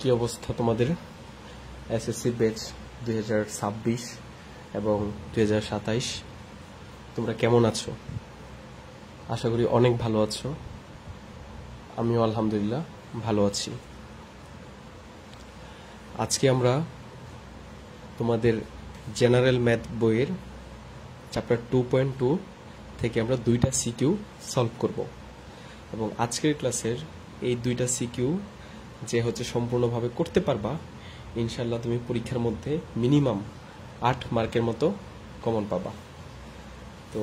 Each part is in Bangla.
কি অবস্থা তোমাদের এসএসসি ব্যাচ 2026 এবং 2027? তোমরা কেমন আছো? আশা করি অনেক ভালো আছো। আমিও আলহামদুলিল্লাহ ভালো আছি। আজকে আমরা তোমাদের জেনারেল ম্যাথ বইয়ের চ্যাপ্টার 2.2 থেকে আমরা 2টা সিকিউ সলভ করব এবং আজকের ক্লাসের এই 2টা সিকিউ যে হচ্ছে সম্পূর্ণভাবে করতে পারবা, ইনশাল্লাহ তুমি পরীক্ষার মধ্যে মিনিমাম 8 মার্কের মতো কমন পাবা। তো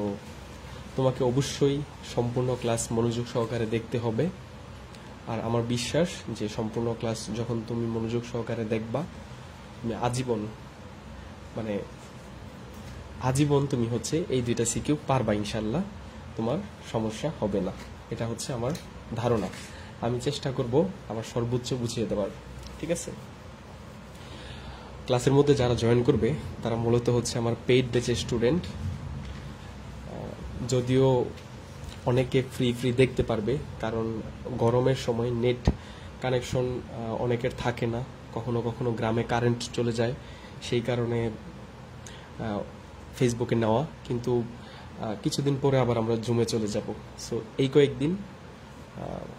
তোমাকে অবশ্যই সম্পূর্ণ ক্লাস মনোযোগ সহকারে দেখতে হবে। আর আমার বিশ্বাস যে সম্পূর্ণ ক্লাস যখন তুমি মনোযোগ সহকারে দেখবা, তুমি আজীবন তুমি হচ্ছে এই 2টা সিকিউ পারবা ইনশাল্লাহ, তোমার সমস্যা হবে না। এটা হচ্ছে আমার ধারণা। আমি চেষ্টা করব আমার সর্বোচ্চ বুঝিয়ে দেওয়ার, ঠিক আছে? ক্লাসের মধ্যে যারা জয়েন করবে তারা মূলত হচ্ছে আমার পেইড ব্যাচের স্টুডেন্ট। যদিও অনেকে ফ্রি দেখতে পারবে, কারণ গরমের সময় নেট কানেকশন অনেকের থাকে না, কখনো কখনো গ্রামে কারেন্ট চলে যায়, সেই কারণে ফেসবুকে নেওয়া। কিন্তু কিছুদিন পরে আবার আমরা জুমে চলে যাব। সো এই কয়েকদিন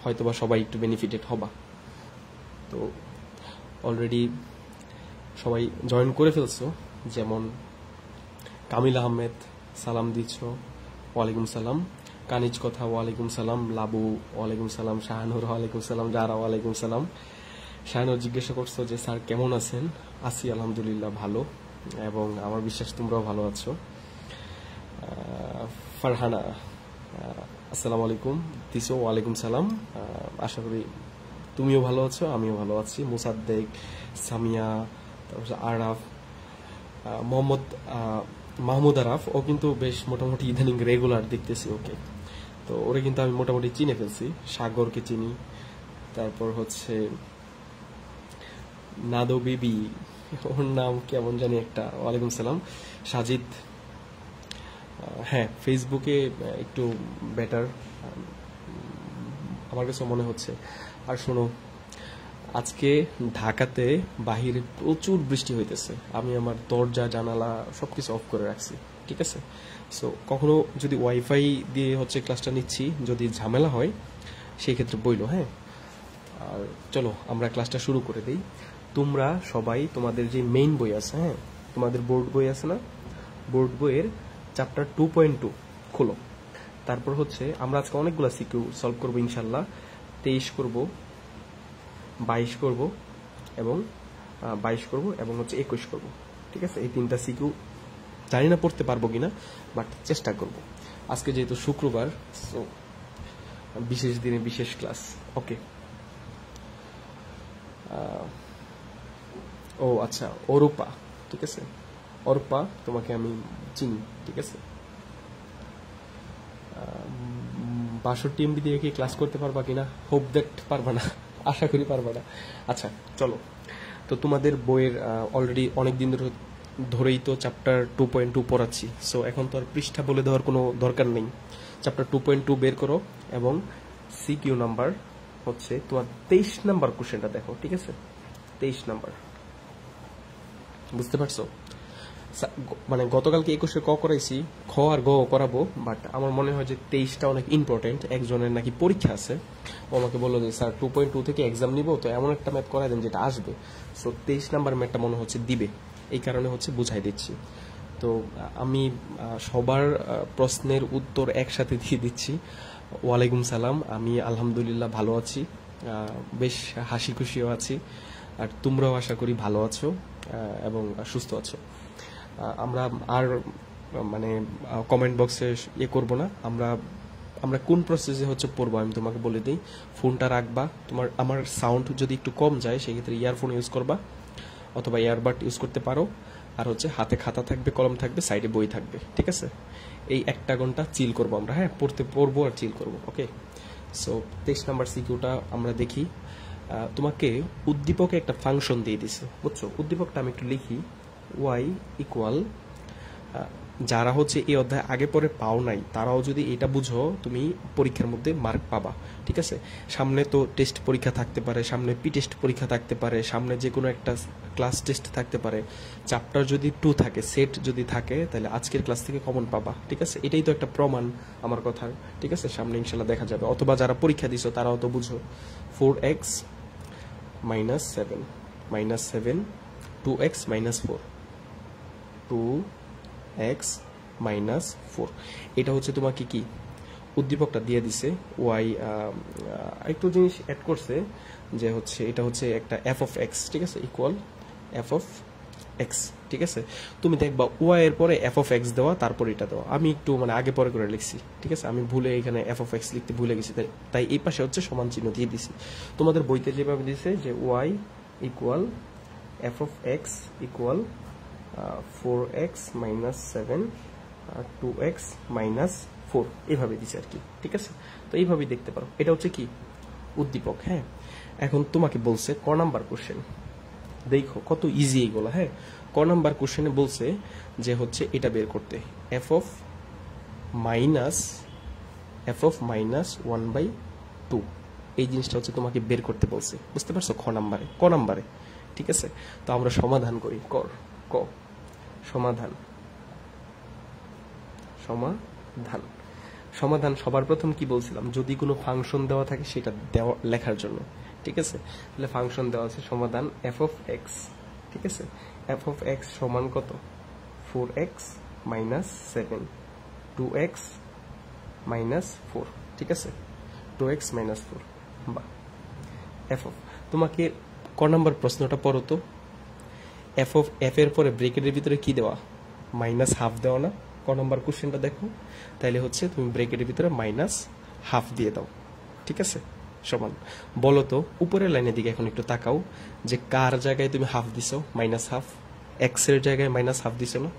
হয়তোবা সবাই একটু বেনিফিটেড হবা। তো অলরেডি সবাই জয়েন করে ফেলছো, যেমন কামিল আহমেদ সালাম দিচ্ছ, ওয়ালাইকুম সালাম। কানিজ কথা ওয়ালাইকুম সালাম। লাবু ওয়ালাইকুম সালাম। শাহানুর ওয়ালাইকুম সালাম। জারা ওয়ালাইকুম সালাম। শাহানুর জিজ্ঞাসা করছো যে স্যার কেমন আছেন? আছি আলহামদুলিল্লাহ ভালো, এবং আমার বিশ্বাস তোমরাও ভালো আছো। ফারহানা আসসালামু আলাইকুম দিছো, ওয়ালাইকুম সালাম। আশা করি তুমিও ভালো আছো, আমিও ভালো আছি। মুসাদ্দেক, সামিয়া, তারপর আরাফ, মাহমুদ আরাফ, ও কিন্তু বেশ মোটামুটি ইদানিং রেগুলার দেখতেছি ওকে। তো ওরে কিন্তু আমি মোটামুটি চিনে ফেলছি। সাগরকে চিনি, তারপর হচ্ছে নাদো বিবি, ওর নাম কেমন জানি একটা, ওয়ালাইকুম সালাম। সাজিদ, হ্যাঁ ফেসবুকে একটু বেটার আমার কাছে মনে হচ্ছে। আর শোনো, আজকে ঢাকাতে বাহিরে প্রচুর বৃষ্টি হইতেছে। আমি আমার দরজা জানালা সবকিছু অফ করে রাখছি, ঠিক আছে? সো কখনো যদি ওয়াইফাই দিয়ে হচ্ছে ক্লাসটা নিচ্ছি, যদি ঝামেলা হয় সেই ক্ষেত্রে বইলো, হ্যাঁ। আর চলো আমরা ক্লাসটা শুরু করে দিই। তোমরা সবাই তোমাদের যে মেইন বই আছে, হ্যাঁ তোমাদের বোর্ড বই আছে না, বোর্ড বইয়ের চ্যাপ্টার 2.2 খোলো। তারপর হচ্ছে আমরা আজকে অনেকগুলো সিকিউ সলভ করবো ইনশাল্লাহ। 23 করব, 22 করব এবং 21 করব, ঠিক আছে? এই 3টা সিকিউ জানি না পড়তে পারবো কিনা, বাট চেষ্টা করব। আজকে যেহেতু শুক্রবার, সো বিশেষ দিনে বিশেষ ক্লাস, ওকে। ও আচ্ছা, অরূপা, ঠিক আছে? অরূপা, তোমাকে আমি চিনি, ঠিক আছে? 62 MB দিয়ে কি ক্লাস করতে পারবা কিনা? হোপ দ্যাট পারবা না, আশা করি পারবা না। আচ্ছা চলো, তো তোমাদের বইয়ের অলরেডি অনেকদিন ধরেই তো চ্যাপ্টার 2.2 পড়াচ্ছি। সো এখন তো আর পৃষ্ঠা বলে দেওয়ার কোনো দরকার নেই। চ্যাপ্টার 2.2 বের করো এবং সিকিউ নাম্বার হচ্ছে তোমার 23 নাম্বার কোশ্চেনটা দেখো, ঠিক আছে? 23 নাম্বার, বুঝতে পারছো? মানে গতকালকে 21 ক করাইছি, খ আর গ করাবো, বাট আমার মনে হয় যে 23টা অনেক ইম্পর্টেন্ট। একজনের নাকি পরীক্ষা আছে, ও আমাকে বললো যে স্যার 2.2 থেকে এক্সাম নিব, তো এমন একটা ম্যাথ করাই দেন যেটা আসবে। সো 23 নাম্বার ম্যাথটা মনে হচ্ছে দিবে, এই কারণে হচ্ছে বুঝাই দিচ্ছি। তো আমি সবার প্রশ্নের উত্তর একসাথে দিয়ে দিচ্ছি। ওয়ালাইকুম সালাম, আমি আলহামদুলিল্লাহ ভালো আছি, বেশ হাসি খুশিও আছি। আর তোমরাও আশা করি ভালো আছো এবং সুস্থ আছো। আমরা আর মানে কমেন্ট বক্সে করবো না। আমরা কোন প্রসেসে হচ্ছে পড়বো আমি তোমাকে বলে দিই। ফোনটা রাখবা, আমার সাউন্ড যদি একটু কম যায় সেক্ষেত্রে ইয়ারফোন ইউজ করবা অথবা ইয়ারবাড ইউজ করতে পারো। আর হচ্ছে হাতে খাতা থাকবে, কলম থাকবে, সাইডে বই থাকবে, ঠিক আছে? এই 1 ঘন্টা চিল করবো আমরা, হ্যাঁ পড়বো আর চিল করবো, ওকে? সো 23 নাম্বার সিকিউটা আমরা দেখি। তোমাকে উদ্দীপকে একটা ফাংশন দিয়ে দিছে, বুঝছো? উদ্দীপকটা আমি একটু লিখি। y ইকুয়াল যারা হচ্ছে এই অধ্যায় আগে পরে পাও নাই তারাও যদি এটা বুঝো তুমি পরীক্ষার মধ্যে মার্ক পাবা, ঠিক আছে। সামনে তো টেস্ট পরীক্ষা থাকতে পারে, সামনে পি টেস্ট পরীক্ষা থাকতে পারে, সামনে যে কোনো একটা ক্লাস টেস্ট থাকতে পারে। চ্যাপ্টার যদি 2 থাকে, সেট যদি থাকে, তাহলে আজকের ক্লাস থেকে কমন পাবা, ঠিক আছে। এটাই তো একটা প্রমাণ আমার কথার, ঠিক আছে। সামনে ইনশাল্লাহ দেখা যাবে। অথবা যারা পরীক্ষা দিছো তারাও তো বুঝো 4x minus 7 minus 7 2x minus 4 2x minus 4 এটা হচ্ছে তোমাকে কি উদ্দীপকটা দিয়ে দিছে। ওয়াই একটু জিনিস অ্যাড করছে যে হচ্ছে এটা হচ্ছে একটা f of x, ঠিক আছে, ইকুয়াল f of x, ঠিক আছে। তুমি দেখবা ওয়াই এর পরে f of x দেওয়া, তারপর এটা দেওয়া। আমি একটু মানে আগে পরে করে লিখছি, ঠিক আছে। আমি ভুলে এখানে f of x লিখতে ভুলে গেছি, তাই এই পাশে হচ্ছে সমান চিহ্ন দিয়ে দিছি। তোমাদের বইতে যেভাবে দিছে যে y equal f of x equal 4x minus 7 2x minus 4 এইভাবে দিছে আর কি, ঠিক আছে। তো এইভাবেই দেখতে পারো, এটা হচ্ছে কি উদ্দীপক। হ্যাঁ, এখন তোমাকে বলছে ক নাম্বার কোশ্চেন, দেখো কত ইজি এগুলো। হ্যাঁ, ক নাম্বার কোশ্চেনে বলছে যে হচ্ছে এটা বের করতে f of minus 1/2 এই জিনিসটা হচ্ছে তোমাকে বের করতে বলছে, বুঝতে পারছো। ক নাম্বারে, ঠিক আছে। তো আমরা সমাধান করি। ক সমাধান সবার প্রথম কি বলছিলাম, যদি কোনো ফাংশন দেওয়া থাকে সেটা লেখার জন্য, ঠিক আছে। তাহলে ফাংশন দেওয়া আছে সমাধান f of x, ঠিক আছে। f of x সমান কত 4x minus 7 2x minus 4, ঠিক আছে। 2x minus 4 বা f of, তোমাকে ক নাম্বার প্রশ্নটা পড়ো তো। f এর পরে ব্র্যাকেটের ভিতরে কি দেওয়া, মাইনাস হাফ দেওয়া না। ক নাম্বার কোশ্চেনটা দেখো, তাহলে হচ্ছে তুমি ব্র্যাকেটের ভিতরে মাইনাস হাফ দিয়ে দাও, ঠিক আছে। সমান বলো তো উপরের লাইনের দিকে এখন একটু তাকাও, যে কার জায়গায় তুমি হাফ দিছো, মাইনাস হাফ। এক্স এর জায়গায় মাইনাস হাফ দিছো না,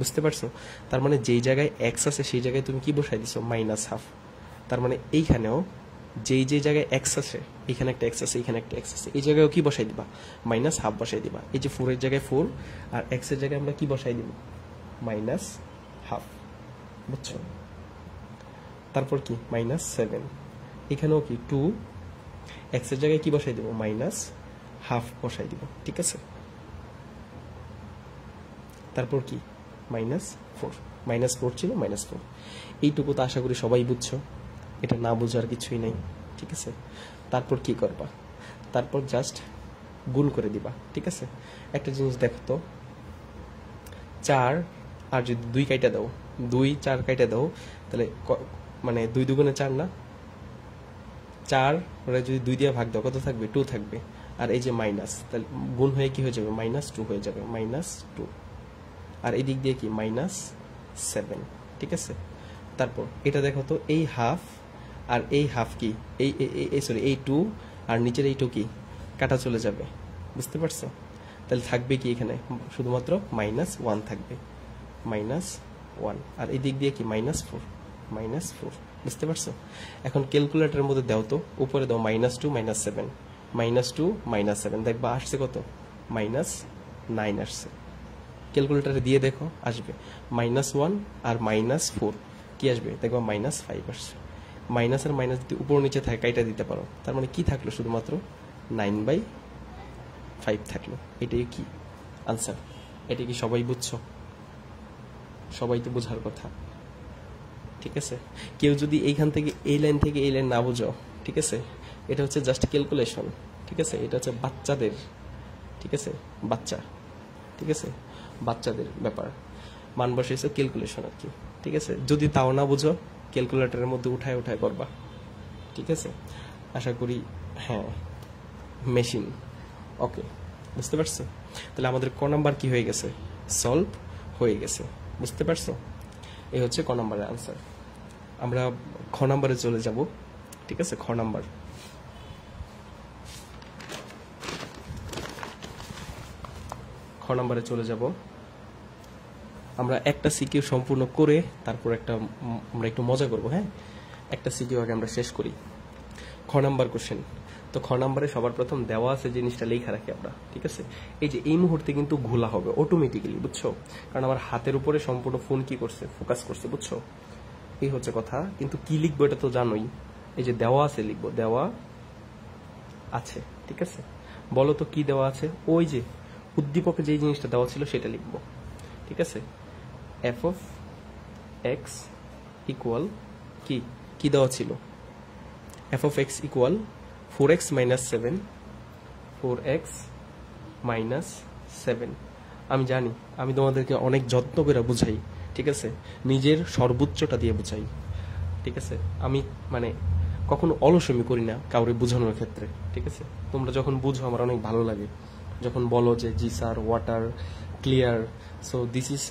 বুঝতে পারছো। তার মানে যেই জায়গায় এক্স আছে সেই জায়গায় তুমি কি বসাই দিছো, মাইনাস হাফ। তার মানে এইখানেও যেই জায়গায় এক্স আছে, এখানে একটা এক্স আছে, এখানে একটা এক্স আছে, এই জায়গায়ও কি বসাই দিবা, মাইনাস হাফ বসাই দিবা। এই যে 4 এর জায়গায় 4 আর এক্স এর জায়গায় আমরা কি বসাই দিব, মাইনাস হাফ, বুঝছো। তারপর কি মাইনাস 7, এখানেও কি 2 এক্স এর জায়গায় কি বসাই দিব, মাইনাস হাফ বসাই দিব, ঠিক আছে। তারপর কি -4 ছিল, -4। এইটুকু তো আশা করি সবাই বুঝছো, এটা না বোঝার কিছুই নেই, ঠিক আছে। তারপর কি করবা, তারপর জাস্ট গুণ করে দিবা, ঠিক আছে। একটা জিনিস দেখো তো, 4 আর যদি 2 কাইটা দাও, 2 4 কাইটা দাও, তাহলে মানে 2 দুগুণে 4 না, 4 ওরা যদি 2 দিয়ে ভাগ দাও কত থাকবে, 2 থাকবে। আর এই যে মাইনাস, তাহলে গুণ হয়ে কি হয়ে যাবে, -2 হয়ে যাবে, -2। আর এই দিক দিয়ে কি -7, ঠিক আছে। তারপর এটা দেখো তো, এই হাফ আর এই হাফ কি, এই 2 আর নিচের এই 2 কি কাটা চলে যাবে, বুঝতে পারছো। তাহলে থাকবে কি এখানে শুধুমাত্র -1 থাকবে, -1। আর এই দিক দিয়ে কি -4, বুঝতে পারছো। এখন ক্যালকুলেটরের মধ্যে দাও তো, উপরে দাও -2 -7 -2 -7, দেখবা আসছে কত, -9 আসছে। ক্যালকুলেটরে দিয়ে দেখো আসবে, -1 আর -4 কি আসবে, দেখবা -5 আসছে। মাইনাস আর মাইনাস যদি উপর নিচে থাকে কাইটা দিতে পারো, তার মানে কি থাকলো, শুধুমাত্র 9/5 থাকলো। এটাই কি আনসার। এটা কি সবাই বুঝছো, সবাই তো বোঝার কথা, ঠিক আছে। কেউ যদি এইখান থেকে এই লাইন থেকে এই লাইন না বুঝো, ঠিক আছে, এটা হচ্ছে জাস্ট ক্যালকুলেশন, ঠিক আছে। এটা হচ্ছে বাচ্চাদের, ঠিক আছে, বাচ্চা, ঠিক আছে, বাচ্চাদের ব্যাপার। মান বসাইছে ক্যালকুলেশন আর কি, ঠিক আছে। যদি তাও না বুঝো, ক্যালকুলেটরের মধ্যে উঠায় করবা, ঠিক আছে। আশা করি হ্যাঁ, মেশিন ওকে, বুঝতে পারছো। তাহলে আমাদের ক নাম্বার কি হয়ে গেছে, সলভ হয়ে গেছে, বুঝতে পারছো। এই হচ্ছে ক নাম্বারের আনসার। আমরা খ নাম্বারে চলে যাব, ঠিক আছে। খ নাম্বারে চলে যাব। আমরা একটা সিকিউ সম্পূর্ণ করে তারপর আমরা একটু মজা করব। হ্যাঁ, একটা সিকিউ আগে আমরা শেষ করি। খ নাম্বার কোশ্চেন, তো খ নাম্বারে সবার প্রথম দেওয়া আছে জিনিসটা লেখা রাখি আমরা, ঠিক আছে। এই যে এই মুহূর্তে কিন্তু ঘোলা হবে অটোমেটিক্যালি, বুঝছো, কারণ আমার হাতের উপরে সম্পূর্ণ ফোন কি করছে, ফোকাস করছে, বুঝছো, এই হচ্ছে কথা। কিন্তু কি লিখবো এটা তো জানোই, এই যে দেওয়া আছে লিখবো, দেওয়া আছে, ঠিক আছে। বলো তো কি দেওয়া আছে, ওই যে উদ্দীপকে যে জিনিসটা দেওয়া ছিল সেটা লিখবো, ঠিক আছে। এফ অফ এক্স ইকুয়াল কি কি দেওয়া ছিল, F of x equal 4x minus 7, 4x minus 7। আমি জানি আমি তোমাদেরকে অনেক যত্ন করে বুঝাই, ঠিক আছে, নিজের সর্বোচ্চটা দিয়ে বুঝাই, ঠিক আছে। আমি মানে কখনো অলসমি করি না কাউরে বোঝানোর ক্ষেত্রে, ঠিক আছে। তোমরা যখন বুঝো আমার অনেক ভালো লাগে, যখন বলো যে জি sir, water clear, so this is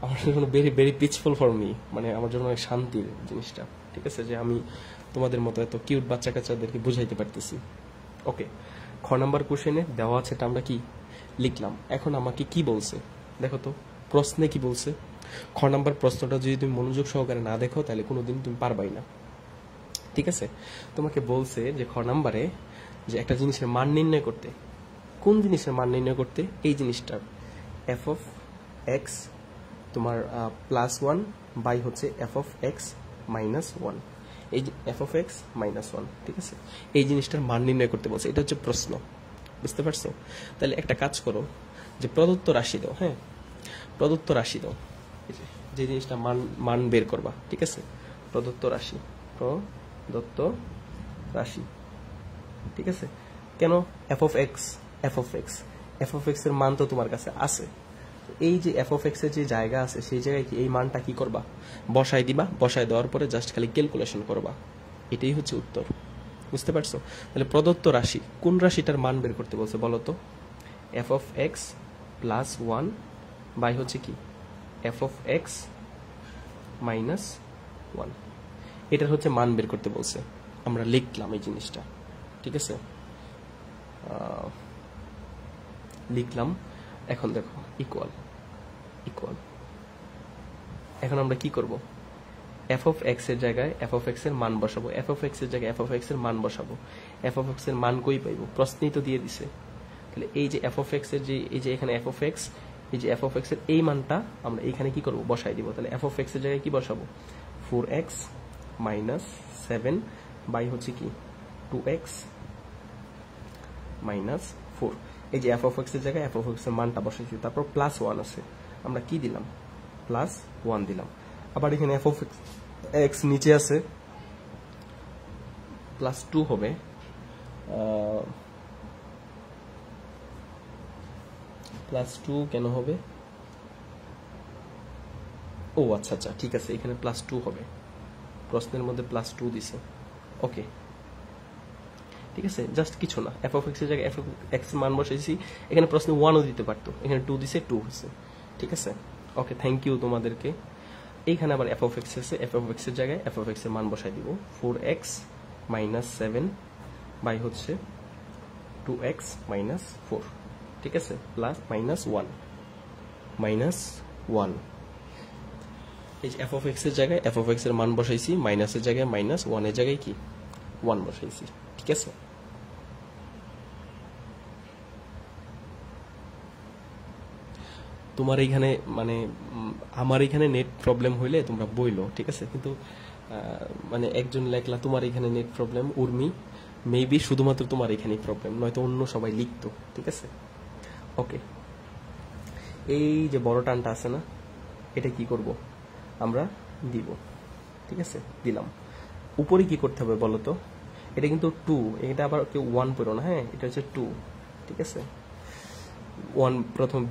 আমার জন্য very very peaceful for me, মানে আমার জন্য অনেক শান্তির জিনিসটা, ঠিক আছে, যে আমি তোমাদের মতো এত কিউট বাচ্চা কাচ্চাদেরকে বুঝাইতে পারতেছি। ওকে, খ নাম্বার কোশ্চেনে দেওয়া আছে, এটা আমরা কি লিখলাম। এখন আমাকে কি বলছে দেখো তো, প্রশ্নে কি বলছে। খ নাম্বার প্রশ্নটা যদি তুমি মনোযোগ সহকারে না দেখো তাহলে কোনোদিন তুমি পারবাই না, ঠিক আছে। তোমাকে বলছে যে খ নাম্বারে যে একটা জিনিসের মান নির্ণয় করতে, কোন জিনিসের মান নির্ণয় করতে, এই জিনিসটার এফ অফ এক্স তোমার +1 বাই হচ্ছে এফ অফ এক্স -1, এই যে এফ অফ এক্স -1, ঠিক আছে, এই জিনিসটার মান নির্ণয় করতে বলছে। এটা হচ্ছে প্রশ্ন, বুঝতে পারছো। তাহলে একটা কাজ করো, যে প্রদত্ত রাশি দাও, হ্যাঁ, প্রদত্ত রাশি দাও, যে জিনিসটা মান মান বের করবা, ঠিক আছে, প্রদত্ত রাশি, প্রদত্ত রাশি, ঠিক আছে। কেন F of x, F of x, F of x এর মান তো তোমার কাছে আছে, এই যে এফ অফ এক্স এর যে জায়গা আছে সেই জায়গায় কি এই মানটা কি করবা, বসাই দিবা, বসাই দেওয়ার পরে জাস্ট খালি ক্যালকুলেশন করবা, এটাই হচ্ছে উত্তর, বুঝতে পারছো। তাহলে প্রদত্ত রাশি, কোন রাশিটার মান বের করতে বলছে বলো তো, এফ অফ এক্স +1 বাই হচ্ছে কি এফ অফ এক্স -1, এটার হচ্ছে মান বের করতে বলছে। আমরা লিখলাম এই জিনিসটা, ঠিক আছে, লিখলাম। এখন দেখো ইকুয়াল ইকুয়াল, এখন আমরা কি করব, এফ অফ এক্স এর জায়গায় এফ অফ এক্স এর মান বসাবো, এফ অফ এক্স এর জায়গায় এফ অফ এক্স এর মান বসাবো। এফ অফ এক্স এর মান কই পাইবো, প্রশ্নেই তো দিয়ে দিছে। তাহলে এই যে এফ অফ এক্স এর যে এই যে এখানে এফ অফ এক্স, এই যে এফ অফ এক্স এর এই মানটা আমরা এইখানে কি করব, বসাই দিব। তাহলে এফ অফ এক্স এর জায়গায় কি বসাবো, 4x - 7 বাই হচ্ছে কি 2x - 4। এই যে এফ অফ এক্স এর জায়গায় এফ অফ এক্স এর মানটা বসাইছি, তারপর +1 আছে, আমরা কি দিলাম, +1 দিলাম। আবার এখানে এফ অফ এক্স নিচে আছে, +2 হবে, +2 কেন হবে, ও আচ্ছা আচ্ছা, ঠিক আছে, এখানে +2 হবে, প্রশ্নের মধ্যে +2 দিছে, ওকে, ঠিক আছে, জাস্ট কিছু না, এফ অফ এক্স এর জায়গায় এফ অফ এক্স মান বসাইছি, এখানে প্রশ্নে 1ও দিতে পারতো, এখানে 2 দিছে, 2 হয়েছে, ঠিক আছে। ওকে, থ্যাংক ইউ তোমাদেরকে। এইখানে আবার এফ অফ এক্স আছে, এফ অফ এক্স এর জায়গায় এফ অফ এক্স এর মান বসাই দিব, 4x - 7 বাই হচ্ছে 2x - 4, ঠিক আছে, প্লাস -1 -1। এই যে এফ অফ এক্স এর জায়গায় এফ অফ এক্স এর মান বসাইছি, মাইনাসের জায়গায় -1 এর জায়গায় কি 1 বসাইছি, ঠিক আছে। তোমার এইখানে মানে আমার এখানে নেট প্রবলেম হইলে তোমরা বইলো, ঠিক আছে, কিন্তু মানে একজন লেখলা তোমার এখানে নেট প্রবলেম, উর্মি মেবি শুধুমাত্র তোমার এখানেই প্রবলেম, নয়তো অন্য সবাই লিখতো, ঠিক আছে। ওকে, এই যে বড় টানটা আছে না, এটা কি করব, আমরা দিব, ঠিক আছে, দিলাম। উপরে কি করতে হবে বলো তো, এটা কিন্তু 2, এটা আবার কেউ 1 পড়ো না, হ্যাঁ, এটা হচ্ছে 2, ঠিক আছে, 1 প্রথম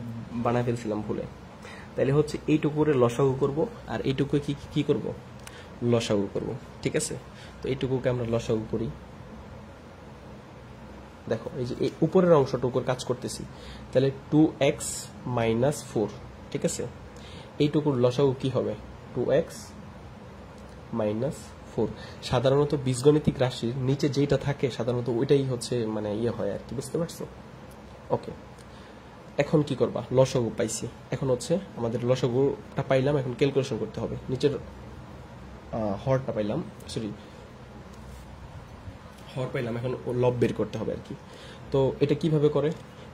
বানায় ফেলছিলাম ভুলে। তাহলে হচ্ছে এইটুকু করে লসাগু করব, আর এইটুকু কি কি করব, লসাগু করব, ঠিক আছে। তো এইটুকুকে আমরা লসাগু করি, দেখো এই যে এই উপরের অংশটুকুর কাজ করতেছি, তাহলে 2x - 4, ঠিক আছে, এইটুকুর লসাগু কি হবে, 2x - 4। সাধারণত বীজগণিতিক রাশির নিচে যেটা থাকে সাধারণত ওইটাই হচ্ছে মানে ইয়ে হয় আর কি, বুঝতে পারছো। ওকে, এখন কি করবা, লসাগু পাইছি, এখন হচ্ছে আমাদের লসাগুটা পাইলাম, এখন ক্যালকুলেশন করতে হবে, নিচের হরটা পাইলাম, সরি হর পাইলাম, এখন লব বের করতে হবে আর কি। তো এটা কিভাবে করে,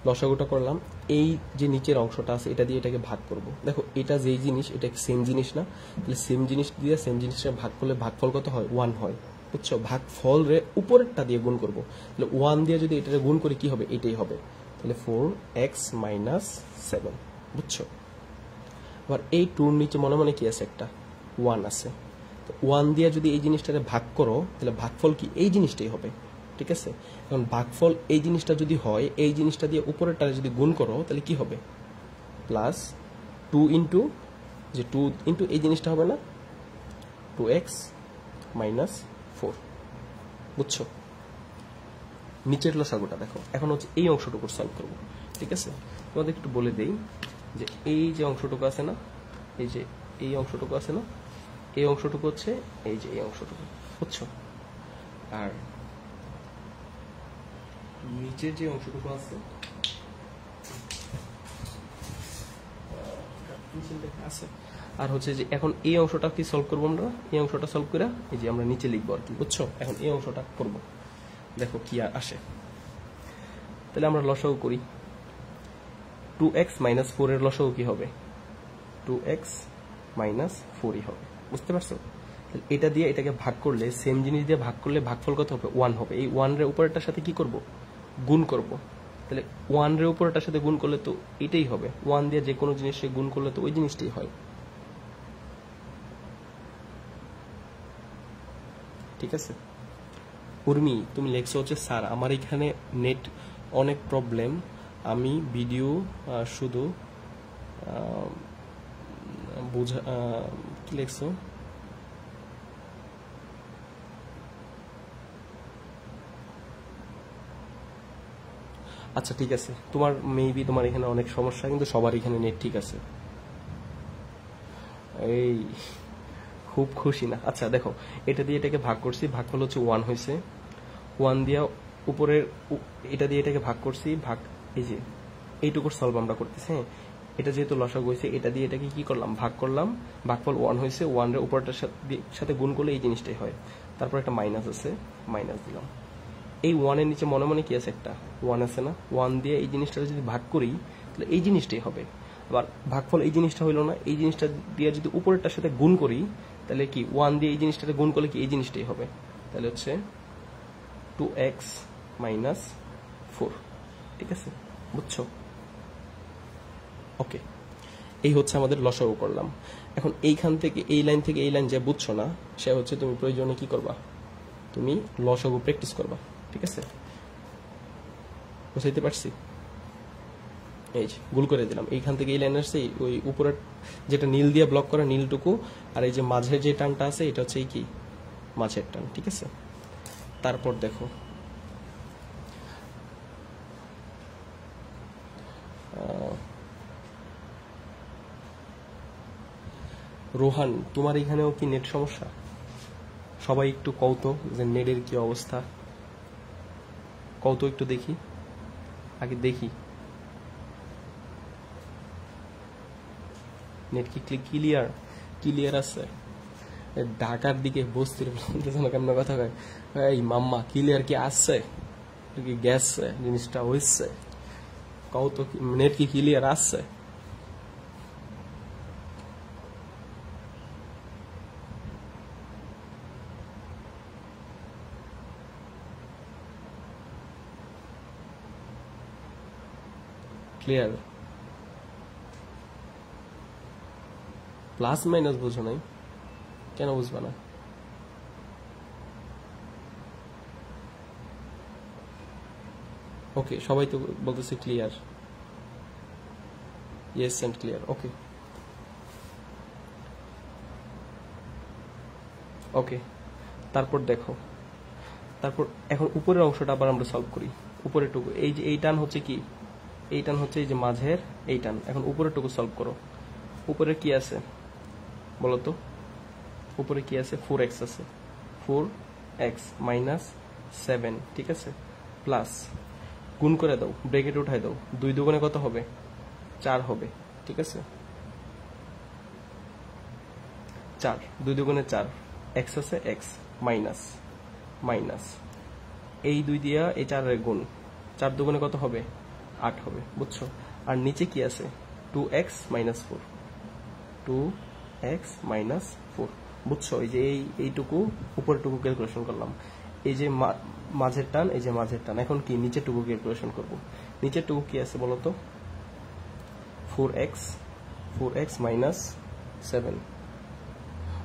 লসাগুটা করলাম, এই যে নিচের অংশটা আছে এটা দিয়ে এটাকে ভাগ করব। দেখো এটা যেই জিনিস এটা সেম জিনিস না, তাহলে সেম জিনিস দিয়ে সেম জিনিসটা ভাগ করলে ভাগফল কত হয়, 1 হয়, বুঝছো? ভাগফল রে উপরেরটা দিয়ে গুণ করব, তাহলে 1 দিয়ে যদি এটা গুণ করি কি হবে, এটাই হবে, তাহলে 4x - 7, বুঝছো? আবার এই 2 নিচে মনে মনে কি আছে, একটা 1 আছে, তো 1 দিয়ে যদি এই জিনিসটাকে ভাগ করো তাহলে ভাগফল কি, এই জিনিসটাই হবে, ঠিক আছে? এখন ভাগফল এই জিনিসটা যদি হয়, এই জিনিসটা দিয়ে উপরেরটা যদি গুণ করো তাহলে কি হবে, প্লাস 2 ইন্টু, যে 2 ইন্টু এই জিনিসটা হবে না, 2x - 4, বুঝছো? নিচের লসাগুটা দেখো, এখন হচ্ছে এই অংশটুকু সলভ করবো, ঠিক আছে? তোমাদের একটু বলে দেই যে এই যে অংশটুকু আছে না, এই যে এই অংশটুকু আছে না, এই অংশটুকু হচ্ছে এই যে এই অংশটুকু, বুঝছো? আর নিচের যে অংশটুকু আছে আছে, আর হচ্ছে যে এখন এই অংশটা কি সলভ করবো আমরা, এই অংশটা সলভ করে এই যে আমরা নিচে লিখবো আর কি, বুঝছো? এখন এই অংশটা করব, দেখো কি আসে। তাহলে আমরা লসাগু করি, 2x - 4 এর লসাগু কি হবে, 2x - 4ই হবে, বুঝতে পারছো? তাহলে এটা দিয়ে এটাকে ভাগ করলে, সেম জিনিস দিয়ে ভাগ করলে ভাগফল কত হবে, 1 হবে। এই 1 এর উপরেরটার সাথে কি করব, গুণ করব। তাহলে 1 এর উপরেরটার সাথে গুণ করলে তো এটাই হবে, 1 দিয়ে যে কোনো জিনিসে গুণ করলে তো ওই জিনিসটাই হয়, ঠিক আছে? উর্মি তুমি লেখছো হচ্ছে স্যার আমার এখানে নেট অনেক প্রবলেম, আমি ভিডিও শুধু বোঝা, কি লেখছো, আচ্ছা ঠিক আছে, তোমার মেবি তোমার এখানে অনেক সমস্যা, কিন্তু সবার এখানে নেট ঠিক আছে। এই খুব খুশি না? আচ্ছা দেখো, এটা দিয়ে এটাকে ভাগ করছি, ভাগফল হচ্ছে 1 হয়েছে, 1 দিয়ে উপরের এটা দিয়ে এটাকে ভাগ করছি, ভাগ এই যে এইটুকুর সলভ আমরা করতেছি, হ্যাঁ? এটা যেহেতু লসাগু হয়েছে, এটা দিয়ে এটাকে কি করলাম, ভাগ করলাম, ভাগফল 1 হয়েছে, 1 এর উপরটার সাথে গুণ করলে এই জিনিসটাই হয়, তারপর একটা মাইনাস আছে, মাইনাস দিলাম। এই 1 এর নিচে মনে মনে কি আছে, একটা 1 আছে না, 1 দিয়ে এই জিনিসটা যদি ভাগ করি তাহলে এই জিনিসটাই হবে। আবার ভাগফল এই জিনিসটা হইলো না, এই জিনিসটা দিয়ে যদি উপরেরটার সাথে গুণ করি তাহলে কি, 1 দিয়ে এই জিনিসটাতে গুণ করলে কি এই জিনিসটাই হবে, তাহলে হচ্ছে 2x - 4, ঠিক আছে? বুঝছো? ওকে, এই হচ্ছে আমাদের লসাগু করলাম। এখন এইখান থেকে এই লাইন থেকে এই লাইন যে বুঝছো না, সে হচ্ছে তুমি প্রয়োজনে কি করবা, তুমি লসাগু প্র্যাকটিস করবা, ঠিক আছে? বুঝাইতে পারছি? এই যে গুল করে দিলাম, এইখান থেকে এই লাইন আসছে, ওই উপরের যেটা নীল দিয়ে ব্লক করা নীলটুকু, আর এই যে মাঝের যে টানটা আছে এটা হচ্ছে এই কি, মাঝের টান, ঠিক আছে? তারপর দেখো রোহান, তোমার এখানেও কি নেট সমস্যা? সবাই একটু কৌতো যে নেটের কি অবস্থা, কৌতো একটু দেখি, আগে দেখি নেট কি ক্লিয়ার, ক্লিয়ার আছে? ঢাকার দিকে বস্তির কেমন কথা কয়, এই মাম্মা ক্লিয়ার কি আসছে, কি গেছে জিনিসটা হইছে, কৌতো নেট কি ক্লিয়ার আসছে? ক্লিয়ার? প্লাস মাইনাস বুঝো নাই, কেন বুঝবা না? ওকে, সবাই তো বলতেছে clear, yes and clear, okay ওকে। তারপর দেখো, তারপর এখন উপরের অংশটা আবার আমরা সলভ করি, উপরের টুকু, এই যে এই টান হচ্ছে কি, এই টান হচ্ছে এই যে মাঝের এই টান, এখন উপরের টুকু সলভ করো। উপরে কি আছে বলো তো, উপরে কি আছে, 4x আছে, 4x - 7, ঠিক আছে? প্লাস গুণ করে দাও, ব্রেকেট উঠাই দাও, 2 দুগুণে কত হবে, 4 হবে, ঠিক আছে? 4, 2 দুগুণে 4, x আছে, x মাইনাস মাইনাস এই 2 দিয়া এই 4 এর গুণ, 4 দুগুণে কত হবে? 8 হবে, বুঝছো? আর নিচে কি আছে? 2x - 4, 2x - 4, বুঝছো? এই যে এইটুকু উপরেরটুকু ক্যালকুলেশন করলাম, এই যে মাঝের টান, এই যে মাঝের টান। এখন কি নিচেরটুকু ক্যালকুলেশন করব। নিচেরটুকু কি আছে বলো তো? 4x - 7।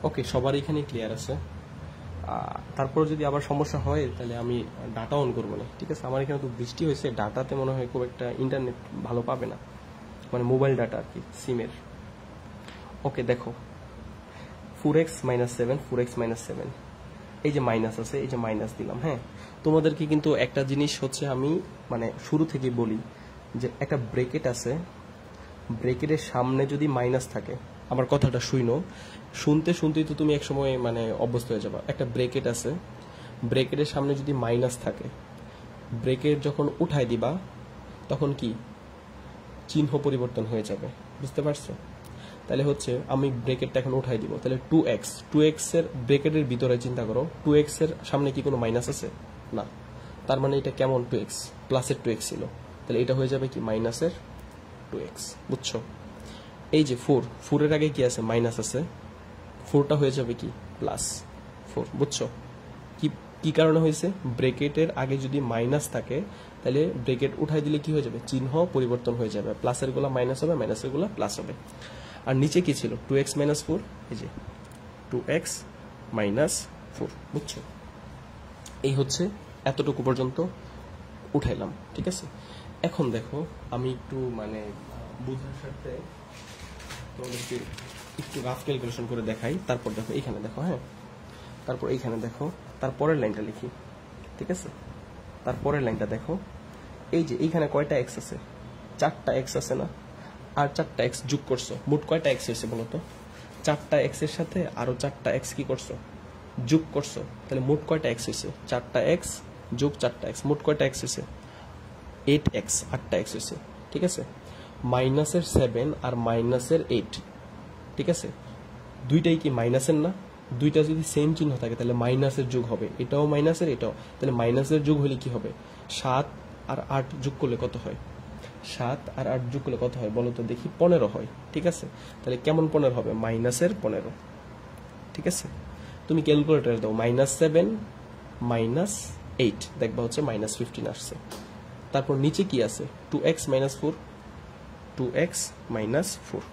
ওকে, সবার এখানে ক্লিয়ার আছে? তারপর যদি আবার সমস্যা হয় তাহলে আমি ডাটা অন করবো না, ঠিক আছে? আমার এখানে তো বৃষ্টি হয়েছে, ডাটাতে মনে হয় খুব একটা ইন্টারনেট ভালো পাবে না, মানে মোবাইল ডাটা আর কি, সিমের। ওকে, দেখো 4x - 7, 4x - 7, এই যে মাইনাস আছে, এই যে মাইনাস দিলাম। হ্যাঁ, তোমাদেরকে কিন্তু একটা জিনিস হচ্ছে আমি মানে শুরু থেকে বলি যে একটা ব্রেকেট আছে, ব্রেকেটের সামনে যদি মাইনাস থাকে, আমার কথাটা শুনতে শুনতেই তো তুমি একসময় মানে অভ্যস্ত হয়ে যাবে। একটা ব্রেকেট আছে, ব্রেকেটের সামনে যদি মাইনাস থাকে, ব্রেকেট যখন উঠাই দিবা তখন কি চিহ্ন পরিবর্তন হয়ে যাবে, বুঝতে পারছো? তাহলে হচ্ছে আমি ব্রেকেটটা এখন উঠাই দিব, তাহলে 2x এর ব্রেকেটের ভিতরে চিন্তা করো, 2x এর সামনে কি কোনো মাইনাস আছে? না। তার মানে এটা কেমন 2x? প্লাসের 2x ছিল, তাহলে এটা হয়ে যাবে কি মাইনাসের 2x, বুঝছো? এই যে 4 এর আগে কি আছে? মাইনাস আছে, 4টা হয়ে যাবে কি প্লাস 4, বুঝছো? কি কারণে হয়েছে? ব্রেকেটের আগে যদি মাইনাস থাকে তাহলে ব্রেকেট উঠাই দিলে কি হয়ে যাবে? চিহ্ন পরিবর্তন হয়ে যাবে, প্লাসের গুলা মাইনাস হবে, মাইনাসের গুলা প্লাস হবে। আর নিচে কি ছিল? 2x - 4, এই যে 2x - 4, বুঝছো? এই হচ্ছে এতটুকু পর্যন্ত উঠাইলাম, ঠিক আছে? এখন দেখো আমি একটু মানে বুঝার সাথে তোমাদেরকে একটু রাফ ক্যালকুলেশন করে দেখাই। তারপর দেখো এইখানে দেখো, হ্যাঁ, তারপর এইখানে দেখো, তারপরের লাইনটা লিখি, ঠিক আছে? তারপরের লাইনটা দেখো, এই যে এইখানে কয়টা এক্স আছে? 4টা এক্স আছে না? আর 4টা এক্স যোগ করছো, মোট কয়টা এক্স হয়েছে বলো তো? 4টা এক্স এর সাথে আরো 4টা এক্স কি করছো? যোগ করছো, তাহলে মোট কয়টা এক্স হয়েছে? 4টা এক্স যোগ 4টা এক্স, মোট কয়টা এক্স হয়েছে? 8x, 8টা এক্স হয়েছে, ঠিক আছে? মাইনাসের 7 আর মাইনাসের 8, ঠিক আছে? দুইটাই কি মাইনাসের না? দুইটা যদি সেম চিহ্ন থাকে তাহলে মাইনাসের যোগ হবে, এটাও মাইনাসের, এটাও। তাহলে মাইনাসের যোগ হলে কি হবে? 7 আর 8 যোগ করলে কত হয়? 7 আর 8 যোগ করলে কত হয় বলো তো দেখি? 15 হয়, ঠিক আছে? তাহলে কেমন 15 হবে? মাইনাসের 15, ঠিক আছে? তুমি ক্যালকুলেটরে দাও -7 - 8, দেখবা হচ্ছে -15 আসছে। তারপর নিচে কি আছে? 2x - 4, 2x - 4,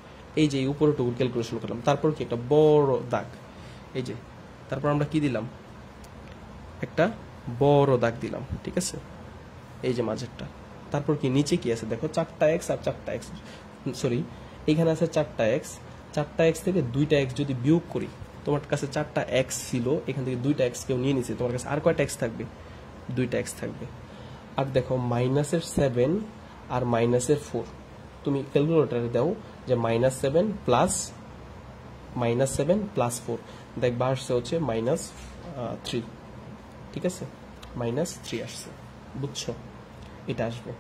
এই যে উপরেটুকু ক্যালকুলেশন করলাম। তারপর কি একটা বড় দাগ, এই যে, তারপর আমরা কি দিলাম? একটা বড় দাগ দিলাম, ঠিক আছে? এই যে মাঝেরটা। তারপর কি নিচে কি আছে দেখো? 4টা এক্স আর 4টা এক্স, সরি, এখানে আছে 4টা এক্স। 4টা এক্স থেকে 2টা এক্স যদি বিয়োগ করি, তোমার কাছে 4টা এক্স ছিল, এখান থেকে 2টা এক্স কেউ নিয়ে নিছে, তোমার কাছে আর কয়টা এক্স থাকবে? 2টা এক্স থাকবে। আর দেখো মাইনাসের 7 আর মাইনাসের 4, তুমি ক্যালকুলেটরে দাও যে -7 প্লাস 4, দেখবা আসছে হচ্ছে -3, ঠিক আছে? -3 আসছে, বুঝছো? এটা আসবে।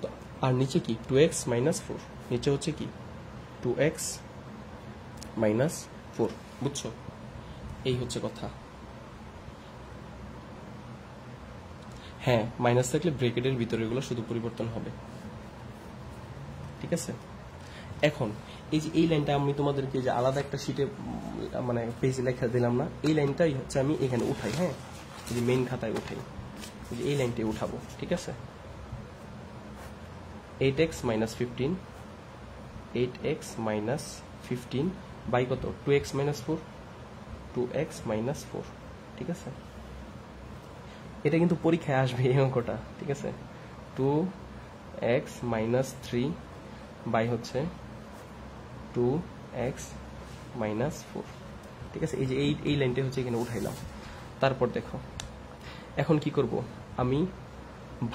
তো আর নিচে কি? 2x - 4, নিচে হচ্ছে কি 2x - 4, বুঝছো? এই হচ্ছে কথা। হ্যাঁ, মাইনাস থাকলে ব্রেকেটের ভিতরে এগুলো শুধু পরিবর্তন হবে, ঠিক আছে? এখন এই যে এই লাইনটা আমি তোমাদেরকে যে আলাদা একটা শিটে মানে পেজে লেখা দিলাম না, এই লাইনটাই হচ্ছে আমি এখানে উঠাই। হ্যাঁ, এই যে মেইন খাতায় উঠাই, এই লাইনটাই উঠাবো, ঠিক আছে? 8x - 15, 8x - 15 বাই কত? 2x - 4, 2x - 4, ঠিক আছে? এটা কিন্তু পরীক্ষায় আসবে এই অঙ্কটা, ঠিক আছে? 2x - 3 বাই হচ্ছে 2x - 4, ঠিক আছে? এই যে এই লাইনটা হচ্ছে এখানে উঠাইলাম। তারপর দেখো এখন কি করব? আমি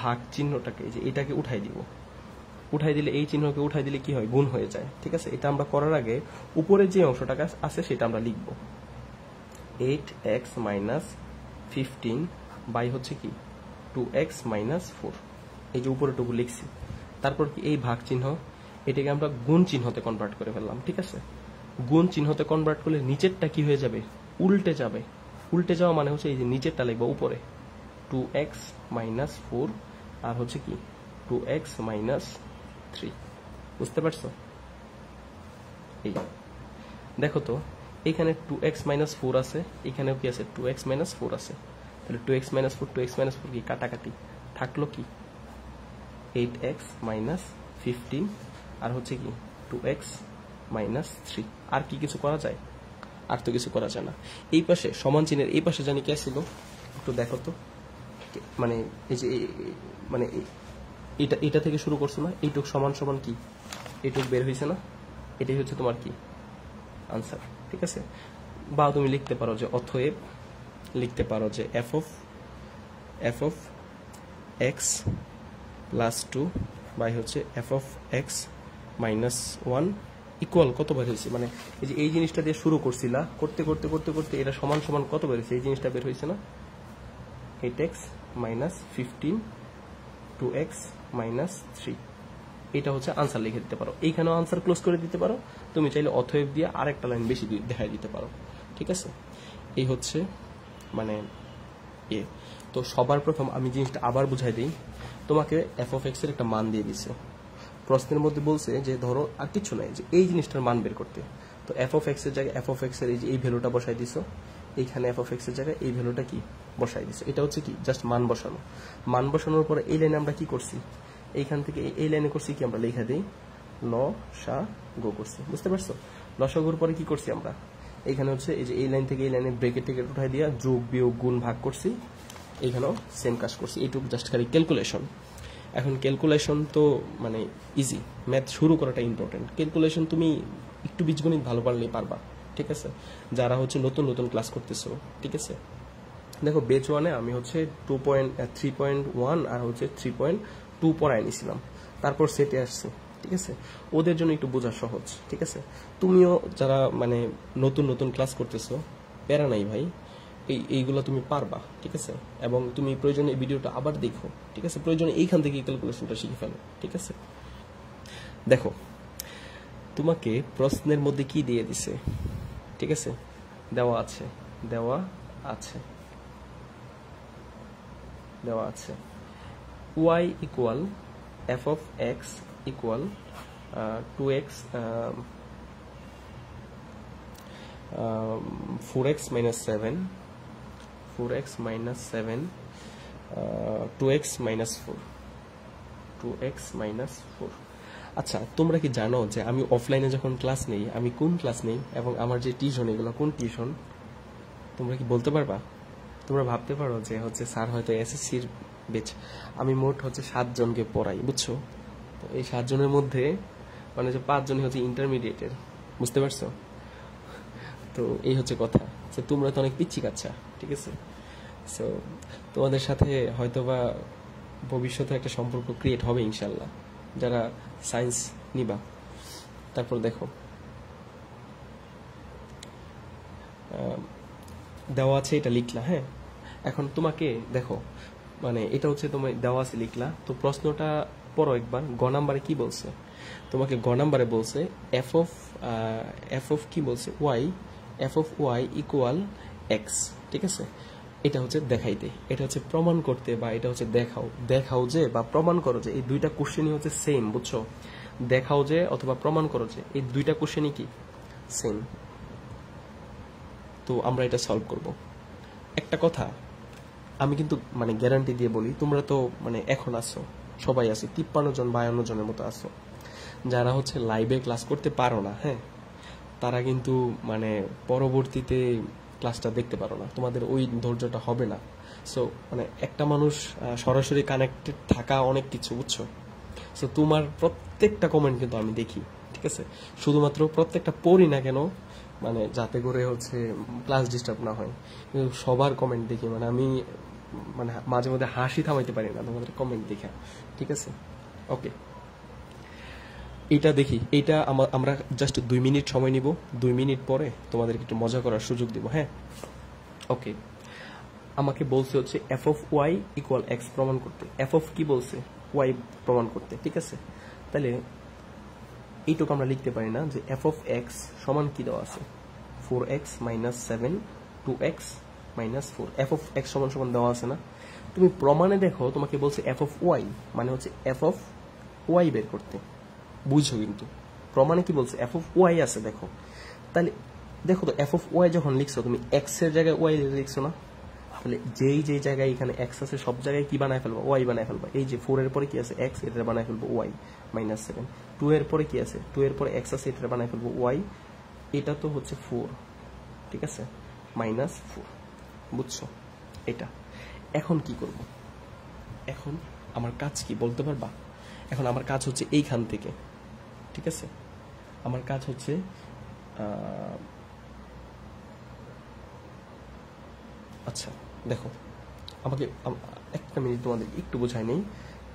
ভাগ চিহ্নটাকে, যে এটাকে উঠাই দিব। উঠাই দিলে, এই চিহ্নকে উঠাই দিলে কি হয়? গুণ হয়ে যায়, ঠিক আছে? এটা আমরা করার আগে উপরে যে অংশটা আছে সেটা আমরা লিখব। 8x - 15 বাই হচ্ছে কি 2x - 4, এই যে উপরেটুকু লিখছি। তারপর কি এই ভাগ চিহ্ন, এটাকে আমরা গুণ চিহ্নতে কনভার্ট করে ফেললাম, ঠিক আছে? গুণ চিহ্নতে কনভার্ট করলে নিচেরটা কি হয়ে যাবে? উল্টে যাবে। উল্টে যাওয়া মানে হচ্ছে এই যে নিচেরটা লিখবো উপরে, 2x মাইনাস 4 আর হচ্ছে কি 2x মাইনাস 3। বুঝতে পারছো? এই দেখো তো এখানে 2x মাইনাস 4 আছে, এখানেও কি আছে 2x মাইনাস 4 আছে, তাহলে 2x মাইনাস 4 2x মাইনাস 4 কি কাটাকাটি থাকলো কি 8x মাইনাস 15 আর হচ্ছে কি 2x মাইনাস 3। আর কি কিছু করা যায়? আর তো কিছু করা যায় না। এই পাশে সমান চিহ্নের এই পাশে জানি কে ছিল একটু দেখো তো, মানে এই যে মানে এটা থেকে শুরু করছো না, এইটুক সমান সমান কি এইটুক বের হয়েছে না, এটাই হচ্ছে তোমার কি আনসার। ঠিক আছে? বা তুমি লিখতে পারো যে অতএব লিখতে পারো যে f of x plus 2 by হচ্ছে f of x minus 1 equal কত বের হয়েছে, মানে এই যে এই জিনিসটা দিয়ে শুরু করছিলা, করতে করতে করতে করতে এটা সমান সমান কত বের হয়েছে, এই জিনিসটা বের হয়েছে না 8x মাইনাস 15 2x মাইনাস 3। এটা হচ্ছে আনসার লিখে দিতে পারো, এইখানেও আনসার ক্লোজ করে দিতে পারো, তুমি চাইলে অতএব দিয়ে আরেকটা লাইন বেশি দেখাই দিতে পারো। ঠিক আছে? এই হচ্ছে মানে তো সবার প্রথম আমি জিনিসটা আবার বুঝাই দিই, তোমাকে f of x এর একটা মান দিয়ে দিছে, প্রশ্নের মধ্যে বলছে যে ধরো আর কিছু নাই, যে এই জিনিসটার মান বের করতে, তো f of x এর জায়গায় f of x এর এই ভ্যালুটা বসাই দিছো, এইখানে f of x এর জায়গায় এই ভ্যালুটা কি বসাই দিছো। এটা হচ্ছে কি জাস্ট মান বসানো। মান বসানোর পরে এই লাইনে আমরা কি করছি, এইখান থেকে এই লাইনে করছি কি আমরা লেখা দিই লসাগু করছি। বুঝতে পারছো? লসাগুর পরে কি করছি আমরা, এইখানে হচ্ছে এই যে এই লাইন থেকে এই লাইনে ব্রেকেট টেকেট উঠাই দিয়া যোগ বিয়োগ গুণ ভাগ করছি, এইখানেও সেম কাজ করছি। এইটুকু জাস্ট খালি ক্যালকুলেশন। এখন ক্যালকুলেশন তো মানে ইজি, ম্যাথ শুরু করাটা ইম্পর্টেন্ট। ক্যালকুলেশন তুমি একটু বীজগণিত ভালো পারলেই পারবা। ঠিক আছে? যারা হচ্ছে নতুন নতুন ক্লাস করতেছো, ঠিক আছে, দেখো বেচ 1-এ আমি হচ্ছে 3.1 আর হচ্ছে 3.2 পড়ায় নিছিলাম, তারপর সেটে আসছে। ঠিক আছে? ওদের জন্য একটু বোঝা সহজ। ঠিক আছে? তুমিও যারা মানে নতুন নতুন ক্লাস করতেছো, প্যারা নাই ভাই, এইগুলো তুমি পারবা। ঠিক আছে? এবং তুমি প্রয়োজনে এই ভিডিওটা আবার দেখো। ঠিক আছে? প্রয়োজনে এইখান থেকে ক্যালকুলেশনটা শিখে ফেলো। ঠিক আছে? দেখো তোমাকে প্রশ্নের মধ্যে কি দিয়ে দিছে, ঠিক আছে, দেওয়া আছে y equal f of x equal 2x 4x minus 7 2x minus 4। আচ্ছা, তোমরা কি জানো যে আমি অফলাইনে যখন ক্লাস নেই আমি কোন ক্লাস নেই এবং আমার যে টিউশন এগুলো কোন টিউশন, তোমরা কি বলতে পারবা? তোমরা ভাবতে পারো যে হচ্ছে স্যার হয়তো এসএসসির বেচ, আমি মোট হচ্ছে 7 জনকে পড়াই। বুঝছো? তো এই 7 জনের মধ্যে মানে যে 5 জনই হচ্ছে ইন্টারমিডিয়েটের। বুঝতে পারছো? তো এই হচ্ছে কথা, যে তোমরা তো অনেক পিচ্ছি কাচ্চা। ঠিক আছে? সো তোমাদের সাথে হয়তোবা ভবিষ্যতে একটা সম্পর্ক ক্রিয়েট হবে ইনশাল্লাহ, যারা সায়েন্স নিবা। তারপর দেখো দেওয়া আছে, এটা লিখলা। হ্যাঁ, এখন তোমাকে দেখো মানে এটা হচ্ছে তুমি দেওয়া আছে লিখলা, তো প্রশ্নটা পড়ো একবার। গ নাম্বারে কি বলছে তোমাকে? গ নাম্বারে বলছে এফ অফ কি বলছে f of y equal x। ঠিক আছে? এটা হচ্ছে দেখাইতে, এটা হচ্ছে প্রমাণ করতে, বা এটা হচ্ছে দেখাও যে বা প্রমাণ করো যে এই দুইটা কোশ্চেনই হচ্ছে সেম। বুঝছো? দেখাও যে অথবা প্রমাণ করো যে এই দুইটা কোশ্চেনই কি সেম। তো আমরা এটা সলভ করব। একটা কথা আমি কিন্তু মানে গ্যারান্টি দিয়ে বলি, তোমরা তো মানে এখন আসো, সবাই আছে 53 জন 52 জনের মতো আসো, যারা হচ্ছে লাইভে ক্লাস করতে পারো না। হ্যাঁ, তারা কিন্তু মানে পরবর্তীতে ক্লাসটা দেখতে পারো না, তোমাদের ওই ধৈর্যটা হবে না। সো মানে একটা মানুষ সরাসরি কানেক্টেড থাকা অনেক কিছু। বুঝছো? সো তোমার প্রত্যেকটা কমেন্ট কিন্তু আমি দেখি। ঠিক আছে? শুধুমাত্র প্রত্যেকটা পড়ি না কেন, মানে যাতে করে হচ্ছে ক্লাস ডিস্টার্ব না হয়, কিন্তু সবার কমেন্ট দেখি। মানে আমি মানে মাঝে মধ্যে হাসি থামাইতে পারি না তোমাদের কমেন্ট দেখে। ঠিক আছে? ওকে, এটা দেখি, এটা আমরা জাস্ট 2 মিনিট সময় নিব। 2 মিনিট পরে তোমাদেরকে একটু মজা করার সুযোগ দিব। হ্যাঁ, ওকে। আমাকে বলছে হচ্ছে f of y equal x প্রমাণ করতে। f of কি বলছে? y প্রমাণ করতে। ঠিক আছে? তাহলে এইটুকু আমরা লিখতে পারি না যে f of x সমান কি দেওয়া আছে? 4x minus 7 2x minus 4। f of x সমান সমান দেওয়া আছে না? তুমি প্রমাণে দেখো তোমাকে বলছে এফ অফ ওয়াই মানে হচ্ছে এফ অফ ওয়াই বের করতে, বুঝছো? কিন্তু প্রমাণে কি বলছে এফ অফ ওয়াই আছে, দেখো তাহলে দেখো তো এফ অফ ওয়াই যখন লিখছো তুমি এক্স এর জায়গায় ওয়াই লিখছো না, তাহলে যেই জায়গায় এখানে এক্স আছে সব জায়গায় কি বানায় ফেলবো? ওয়াই বানায় ফেলবো। এই যে 4 এর পরে কি আছে? এক্স, এটা বানায় ফেলবো ওয়াই -7। 2 এর পরে কি আছে? 2 এর পরে এক্স আছে, এটা বানায় ফেলবো ওয়াই, এটা তো হচ্ছে 4, ঠিক আছে, -4, বুঝছো? এটা এখন কি করব? এখন আমার কাজ কি বলতে পারবা? এখন আমার কাজ হচ্ছে এইখান থেকে, ঠিক আছে, আমার কাজ হচ্ছে আচ্ছা দেখো আমাকে একটা মিনিট তোমাদের একটু বোঝাই নেই,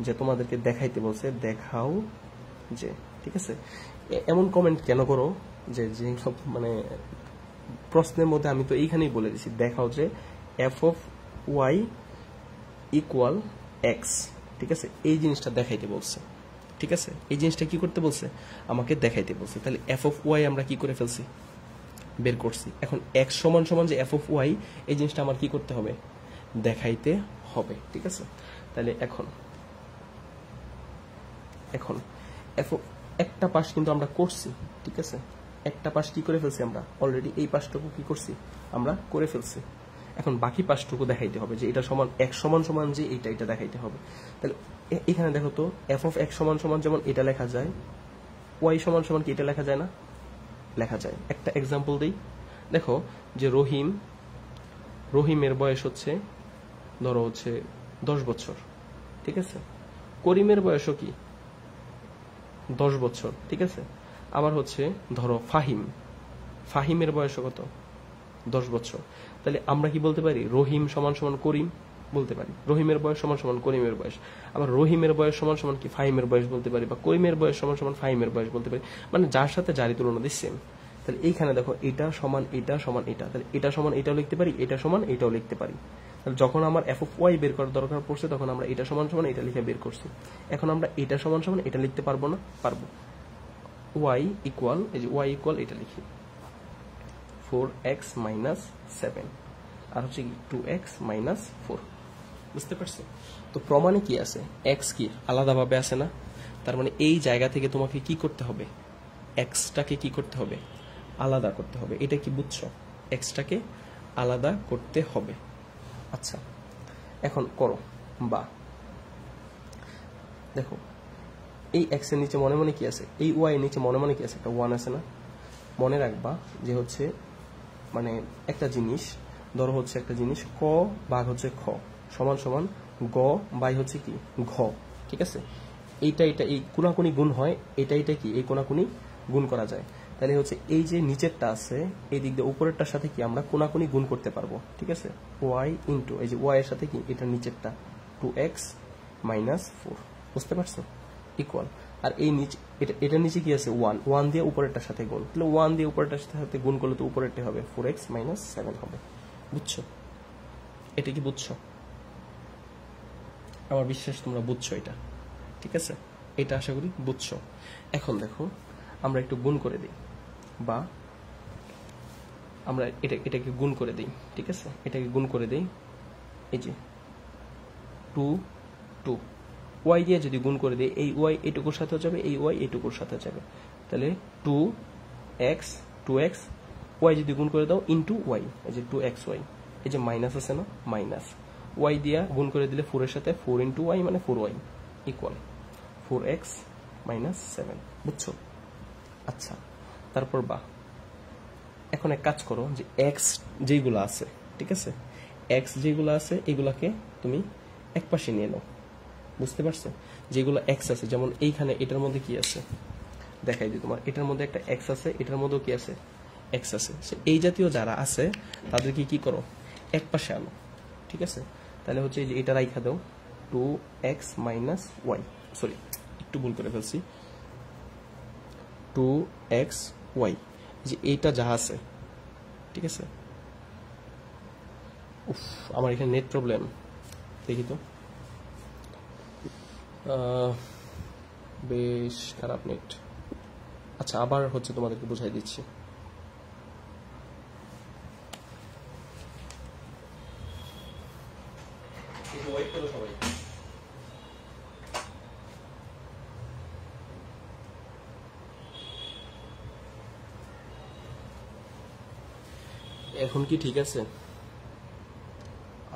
যে তোমাদেরকে দেখাইতে বলছে, দেখাও যে, ঠিক আছে। এমন কমেন্ট কেন করো যে সব মানে প্রশ্নের মধ্যে আমি তো এইখানেই বলে দিছি, দেখাও যে F of Y equal X, ঠিক আছে, এই জিনিসটা দেখাইতে বলছে, ঠিক আছে, এই জিনিসটা কি করতে বলছে? আমাকে দেখাইতে বলছে। তাহলে এফ অফ ওয়াই আমরা কি করে ফেলছি? বের করছি। এখন এক্স সমান সমান যে এফ অফ ওয়াই, এই জিনিসটা আমার কি করতে হবে? দেখাইতে হবে, ঠিক আছে। তাহলে এখন এফ একটা পাশ কিন্তু আমরা করছি, ঠিক আছে, একটা পাশ কি করে ফেলছি আমরা অলরেডি, এই পাশটুকু কি করছি আমরা করে ফেলছি। এখন বাকি পাশটুকু দেখাইতে হবে যে এটা সমান এক্স সমান সমান যে এটা দেখাইতে হবে। তাহলে এখানে দেখো তো এফ অফ এক্স সমান সমান যেমন এটা লেখা যায়, ওয়াই সমান সমান কি এটা লেখা যায় না? লেখা যায়। একটা এক্সাম্পল দিই, দেখো যে রহিমের বয়স হচ্ছে ধরো হচ্ছে 10 বছর, ঠিক আছে, করিমের বয়সও কি 10 বছর, ঠিক আছে, আবার হচ্ছে ধরো ফাহিমের বয়সও কত? 10 বছর। তাহলে আমরা কি বলতে পারি? রহিম সমান সমান করিম বলতে পারি, রহিমের বয়স সমান সমান করিমের বয়স, আবার রহিমের বয়স সমান সমান কি ফাহিমের বয়স বলতে পারি, বা করিমের বয়স সমান সমান ফাহিমের বয়স বলতে পারি, মানে যার সাথে যারই তুলনা দিই সেম। তাহলে এইখানে দেখো এটা সমান এটা সমান এটা, তাহলে এটা সমান এটাও লিখতে পারি, এটা সমান এটাও লিখতে পারি। তাহলে যখন আমার এফ অফ ওয়াই বের করার দরকার পড়ছে তখন আমরা এটা সমান সমান এটা লিখে বের করছি। এখন আমরা এটা সমান সমান এটা লিখতে পারবো না? পারবো। ওয়াই ইকুয়াল, এই যে ওয়াই ইকুয়াল এটা লিখি 4x - 7 আর হচ্ছে কি 2x - 4, বুঝতে পারছো? তো প্রমাণে কি আছে? এক্স কি আলাদাভাবে আছে না? তার মানে এই জায়গা থেকে তোমাকে কি করতে হবে? এক্সটাকে কি করতে হবে? আলাদা করতে হবে। এটা কি বুঝছো? এক্সটাকে আলাদা করতে হবে। আচ্ছা এখন করো, বা দেখো এই এক্স এর নিচে মনে মনে কি আছে? এই ওয়াই এর নিচে মনে মনে কি আছে? একটা 1 আছে না? মনে রাখবা যে হচ্ছে মানে একটা জিনিস, ধরো হচ্ছে একটা জিনিস ক ভাগ হচ্ছে খ সমান সমান গ বাই হচ্ছে কি ঘ, ঠিক আছে। এইটা এই কোনাকুনি গুণ হয়, এটা কি এই কোনাকুনি গুণ করা যায়। তাহলে হচ্ছে এই যে নিচেরটা আছে এই দিক দিয়ে উপরেরটার সাথে কি আমরা কোনাকুনি গুণ করতে পারবো, ঠিক আছে। ওয়াই ইন্টু এই যে ওয়াই এর সাথে কি এটা নিচেরটা 2x - 4, বুঝতে পারছো? ইকুয়াল, আর এই নিচে এটা নিচে কি আছে 1 দিয়ে উপরেরটার সাথে গুণ, তাহলে 1 দিয়ে উপরেরটার সাথে গুণ করলে তো উপরেরটা হবে 4x - 7 হবে, বুঝছো? এটা কি বুঝছো? আমার বিশ্বাস তোমরা বুঝছো এটা, ঠিক আছে, এটা আশা করি বুঝছো। এখন দেখো আমরা একটু গুণ করে দিই, বা আমরা এটাকে গুণ করে দিই, ঠিক আছে, এটাকে গুণ করে দিই। এই যে 2 ওয়াই দিয়ে যদি গুণ করে দিই, এই ওয়াই এটুকুর সাথে যাবে, এই ওয়াই এটুকুর সাথে যাবে, তাহলে 2x ওয়াই যদি গুণ করে দাও ইন্টু ওয়াই, এই যে 2xy, এই যে মাইনাস আছে না, মাইনাস ওয়াই দিয়া গুণ করে দিলে 4 এর সাথে 4 ইন্টু ওয়াই মানে 4y ইকুয়াল 4x - 7, বুঝছো? আচ্ছা তারপর বা এখন এক কাজ করো, যে এক্স যেগুলো আছে, ঠিক আছে, এক্স যেগুলো আছে এগুলাকে তুমি এক পাশে নিয়ে নাও, বুঝতে পারছো? যেগুলো এক্স আছে, যেমন এইখানে এটার মধ্যে কি আছে দেখাই দিই তোমার, এটার মধ্যে একটা এক্স আছে, এটার মধ্যেও কি আছে এক্স আছে, এই জাতীয় যারা আছে তাদেরকে কি করো এক পাশে আনো, ঠিক আছে। তাহলে হচ্ছে যে এটা রাইখা দাও 2x - y, সরি একটু ভুল করে ফেলছি, 2xy, যে এইটা যা আছে, ঠিক আছে। উফ আমার এখানে নেট প্রবলেম, দেখি তো, বেশ খারাপ নেট। আচ্ছা আবার হচ্ছে তোমাদেরকে বুঝাই দিচ্ছি। এখন কি ঠিক আছে?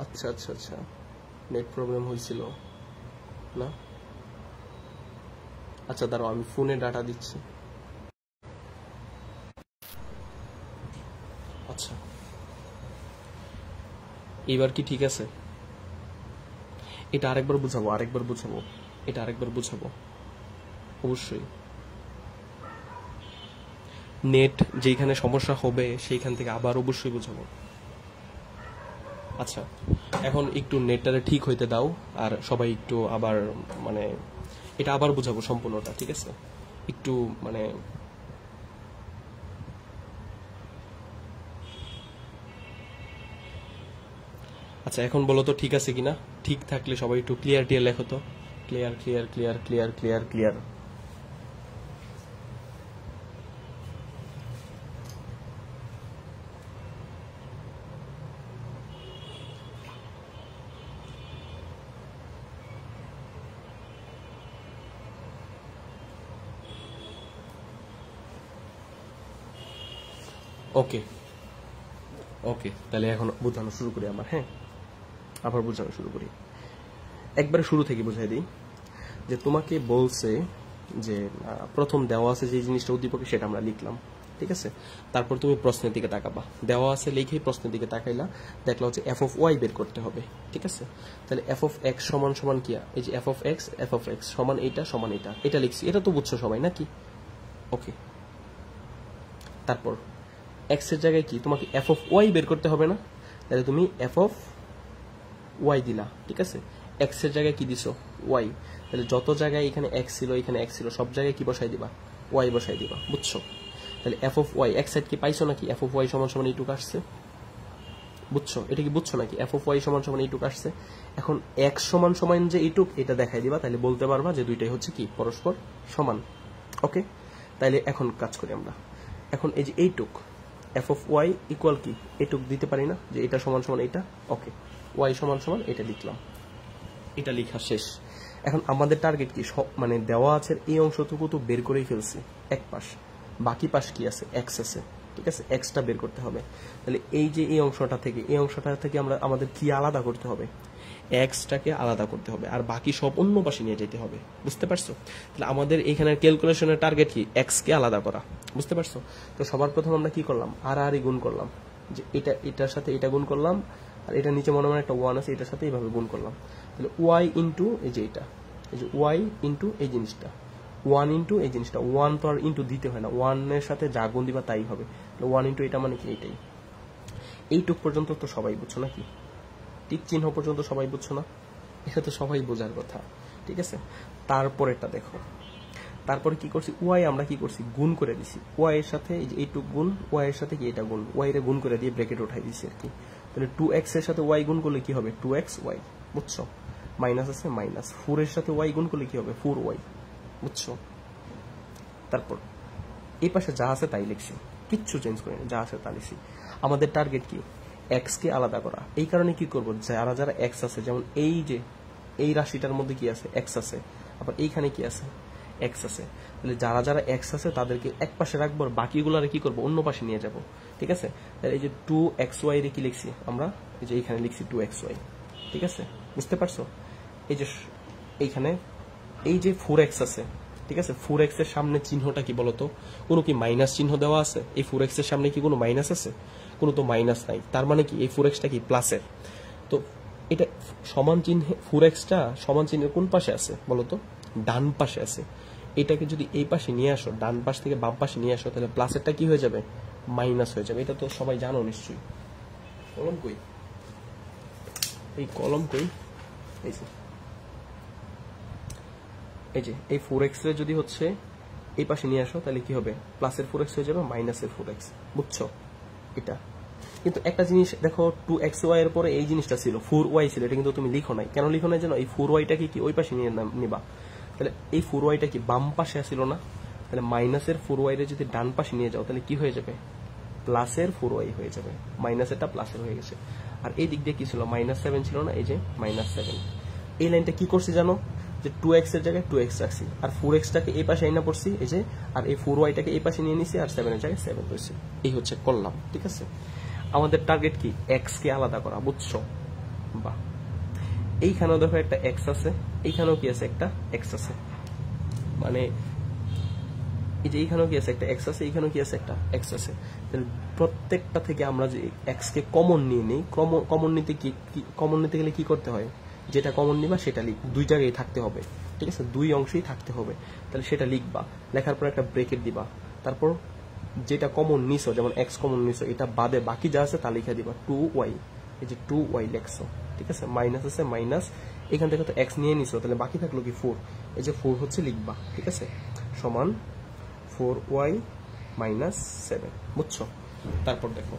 আচ্ছা আচ্ছা আচ্ছা, নেট প্রবলেম হয়েছিল না? আচ্ছা দাঁড়াও, আমি ফোনে ডাটা দিচ্ছি। আচ্ছা, এইবার কি ঠিক আছে? এটা আরেকবার বুঝাবো, এটা আরেকবার বুঝাবো অবশ্যই। নেট যেখানে সমস্যা হবে সেইখান থেকে আবার অবশ্যই বুঝাবো। আচ্ছা, এখন একটু নেটটারে ঠিক হইতে দাও, আর সবাই একটু আবার মানে এটা আবার বুঝাবো সম্পূর্ণটা, ঠিক আছে? একটু মানে আচ্ছা, এখন বলো তো ঠিক আছে কিনা? ঠিক থাকলে সবাই একটু ক্লিয়ার টিয়ার লেখো তো। Clear clear clear clear clear clear. Okay okay, তাহলে এখন বোঝানো শুরু করি আমার। হ্যাঁ, আবার বোঝানো শুরু করি, একবারে শুরু থেকে বুঝাই দিই। যে তোমাকে বলছে যে প্রথম দেওয়া আছে যে জিনিসটা উদ্দীপকে, সেটা আমরা লিখলাম, ঠিক আছে? তারপর তুমি প্রশ্নের দিকে তাকাবা, দেওয়া আছে লিখেই প্রশ্নের দিকে তাকাইলা, দেখলা হচ্ছে এফ অফ ওয়াই বের করতে হবে, ঠিক আছে? তাহলে এফ অফ এক্স সমান সমান কি, এই যে এফ অফ এক্স সমান এইটা সমান এইটা, এটা লিখছি, এটা তো বুঝছো সবাই নাকি? ওকে, তারপর এক্স এর জায়গায় কি তোমাকে এফ অফ ওয়াই বের করতে হবে না? তাহলে তুমি এফ অফ ওয়াই দিলা, ঠিক আছে? এক্স এর জায়গায় কি দিছো? ওয়াই। তাহলে যত জায়গায় এখানে এক্স ছিল, এখানে এক্স ছিল, সব জায়গায় কি বসাই দিবা? ওয়াই বসাই দিবা, বুঝছো? তাহলে F of Y X side কি পাইছো নাকি? এফ অফ ওয়াই সমান সমান এইটুক আসছে, বুঝছো? এটা কি বুঝছো নাকি? এফ অফ ওয়াই সমান সমান এইটুক আসছে। এখন এক্স সমান সমান যে এইটুক, এটা দেখাই দিবা, তাহলে বলতে পারবা যে দুইটাই হচ্ছে কি পরস্পর সমান। ওকে, তাইলে এখন কাজ করি আমরা। এখন এই যে এইটুক এফ অফ ওয়াই ইকুয়াল কি এইটুক দিতে পারি না, যে এটা সমান সমান এইটা। ওকে, ওয়াই সমান সমান এটা লিখলাম, এটা লেখা শেষ। এখন আমাদের টার্গেট কি, মানে দেওয়া আছে এই অংশটুকু তো বের করেই ফেলছি এক পাশ, বাকি পাশ কি আছে? এক্স আছে, ঠিক আছে? এক্সটা বের করতে হবে। তাহলে এই যে এই অংশটা থেকে আমরা আমাদের কি আলাদা করতে হবে? এক্সটাকে আলাদা করতে হবে, আর বাকি সব অন্য পাশে নিয়ে যেতে হবে, বুঝতে পারছো? তাহলে আমাদের এখানে ক্যালকুলেশনের টার্গেট কি? এক্স কে আলাদা করা, বুঝতে পারছো? তো সবার প্রথম আমরা কি করলাম? আর গুণ করলাম, যে এটার সাথে এটা গুণ করলাম, আর এটা নিচে মনে মনে একটা ওয়ান আছে, এটার সাথে এইভাবে গুণ করলাম। তাহলে ওয়াই ইন্টু এই যে এটা, এই যে ওয়াই ইন্টু এই জিনিসটা, ওয়ান ইন্টু এই জিনিসটা, ওয়ান তো আর ইন্টু দিতে হয় না, ওয়ানের সাথে যা গুণ দিবা তাই হবে। ওয়ান ইন্টু এটা মানে কি এইটাই। এইটুক পর্যন্ত তো সবাই বুঝছো নাকি? টিক চিহ্ন পর্যন্ত সবাই বুঝছো না? এটা তো সবাই বোঝার কথা, ঠিক আছে? তারপরেরটা দেখো, তারপরে কি করছি? ওয়াই আমরা কি করছি? গুণ করে দিছি। ওয়াই এর সাথে এই যে এইটুক গুণ, ওয়াই এর সাথে কি এটা গুণ, ওয়াই এর গুণ করে দিয়ে ব্র্যাকেট উঠাই দিছি আর কি। তাহলে 2x এর সাথে ওয়াই গুণ করলে কি হবে? 2x ওয়াই, বুঝছো? মাইনাস আছে মাইনাস, 4 এর সাথে ওয়াই গুণ করলে কি হবে? 4 ওয়াই, বুঝছো? তারপর এই পাশে যা আছে তাই লিখছি, কিচ্ছু চেঞ্জ করি না, যা আছে তা লিখছি। আমাদের টার্গেট কি? এক্স কে আলাদা করা। এই কারণে কি করব, যারা যারা এক্স আছে, যেমন এই যে এই রাশিটার মধ্যে কি আছে? এক্স আছে, আবার এইখানে কি আছে? এক্স আছে। তাহলে যারা যারা এক্স আছে তাদেরকে এক পাশে রাখবো, আর বাকিগুলোরে কি করবো? অন্য পাশে নিয়ে যাব, ঠিক আছে? তাহলে এই যে 2xy রে কি লিখছি আমরা? এই যে এইখানে লিখছি 2xy, ঠিক আছে? বুঝতে পারছো? এই যে এইখানে এই যে 4x আছে, ঠিক আছে? 4x এর সামনে চিহ্নটা কি বলতো? কোনো কি মাইনাস চিহ্ন দেওয়া আছে? এই 4x এর সামনে কি কোনো মাইনাস আছে? কোনো তো মাইনাস নাই, তার মানে কি এই 4xটা কি প্লাসের? তো এটা সমান চিহ্নে 4xটা সমান চিহ্নের কোন পাশে আছে বলতো? ডান পাশে আছে। এটাকে যদি এই পাশে নিয়ে আসো, ডান পাশ থেকে বাম পাশে নিয়ে আসো, তাহলে প্লাসেরটা কি হয়ে যাবে? মাইনাস হয়ে যাবে। এটা তো সবাই জানো নিশ্চয়ই। কলম কই? এই কলম কই? এই যে এই 4x এর যদি হচ্ছে এই পাশে নিয়ে আসো, তাহলে কি হবে? প্লাসের 4x হয়ে যাবে মাইনাসের 4x, বুঝছো? এটা কিন্তু একটা জিনিস দেখো, 2xy এর পরে এই জিনিসটা ছিল, 4y ছিল, এটা কিন্তু তুমি লিখো নাই। কেন লিখো নাই জানো? এই 4yটাকে কি ওই পাশে নিয়ে নিবা। তাহলে এই 4yটা কি বাম পাশে আসছিল না? তাহলে মাইনাসের 4y রে যদি ডান পাশে নিয়ে যাও, তাহলে কি হয়ে যাবে? প্লাসের 4y হয়ে যাবে। মাইনাসেরটা প্লাসের হয়ে গেছে। আর এই দিক দিয়ে কি ছিল? -7 ছিল না? এই যে -7। এই লাইনটা কি করছি জানো? যে 2x এর জায়গায় 2x রাখছি, আর 4xটাকে এই পাশে আইনা পড়ছি, এই যে, আর এই 4yটাকে এই পাশে নিয়ে নিছি, আর 7 এর জায়গায় 7 হয়েছে। এই হচ্ছে করলাম, ঠিক আছে? আমাদের টার্গেট কি এক্স কে আলাদা করা, বুঝছো? বা এইখানেও দেখো একটা এক্স আছে, এইখানেও কি আছে একটা এক্স আছে, মানে এই যে এইখানেও কি আছে একটা এক্স আছে, এইখানেও কি আছে একটা এক্স আছে। তাহলে প্রত্যেকটা থেকে আমরা যে এক্স কে কমন নিয়ে নিই, কমন নিতে কমন নিতে গেলে কি করতে হয়, যেটা কমন নিবা সেটা দুই জায়গায় থাকতে হবে, ঠিক আছে, দুই অংশেই থাকতে হবে। তাহলে সেটা লিখবা, লেখার পর একটা ব্রেকেট দিবা, তারপর যেটা কমন নিছো, যেমন এক্স কমন নিছো, এটা বাদে বাকি যা আছে তা লিখে দিবা 2y, এই যে 2y লেখছো, ঠিক আছে, মাইনাস আছে মাইনাস, এখান থেকে তো এক্স নিয়ে নিছো, তাহলে বাকি থাকলো কি 4, এই যে 4 হচ্ছে লিখবা, ঠিক আছে, সমান 4y মাইনাস 7, বুঝছো? তারপর দেখো,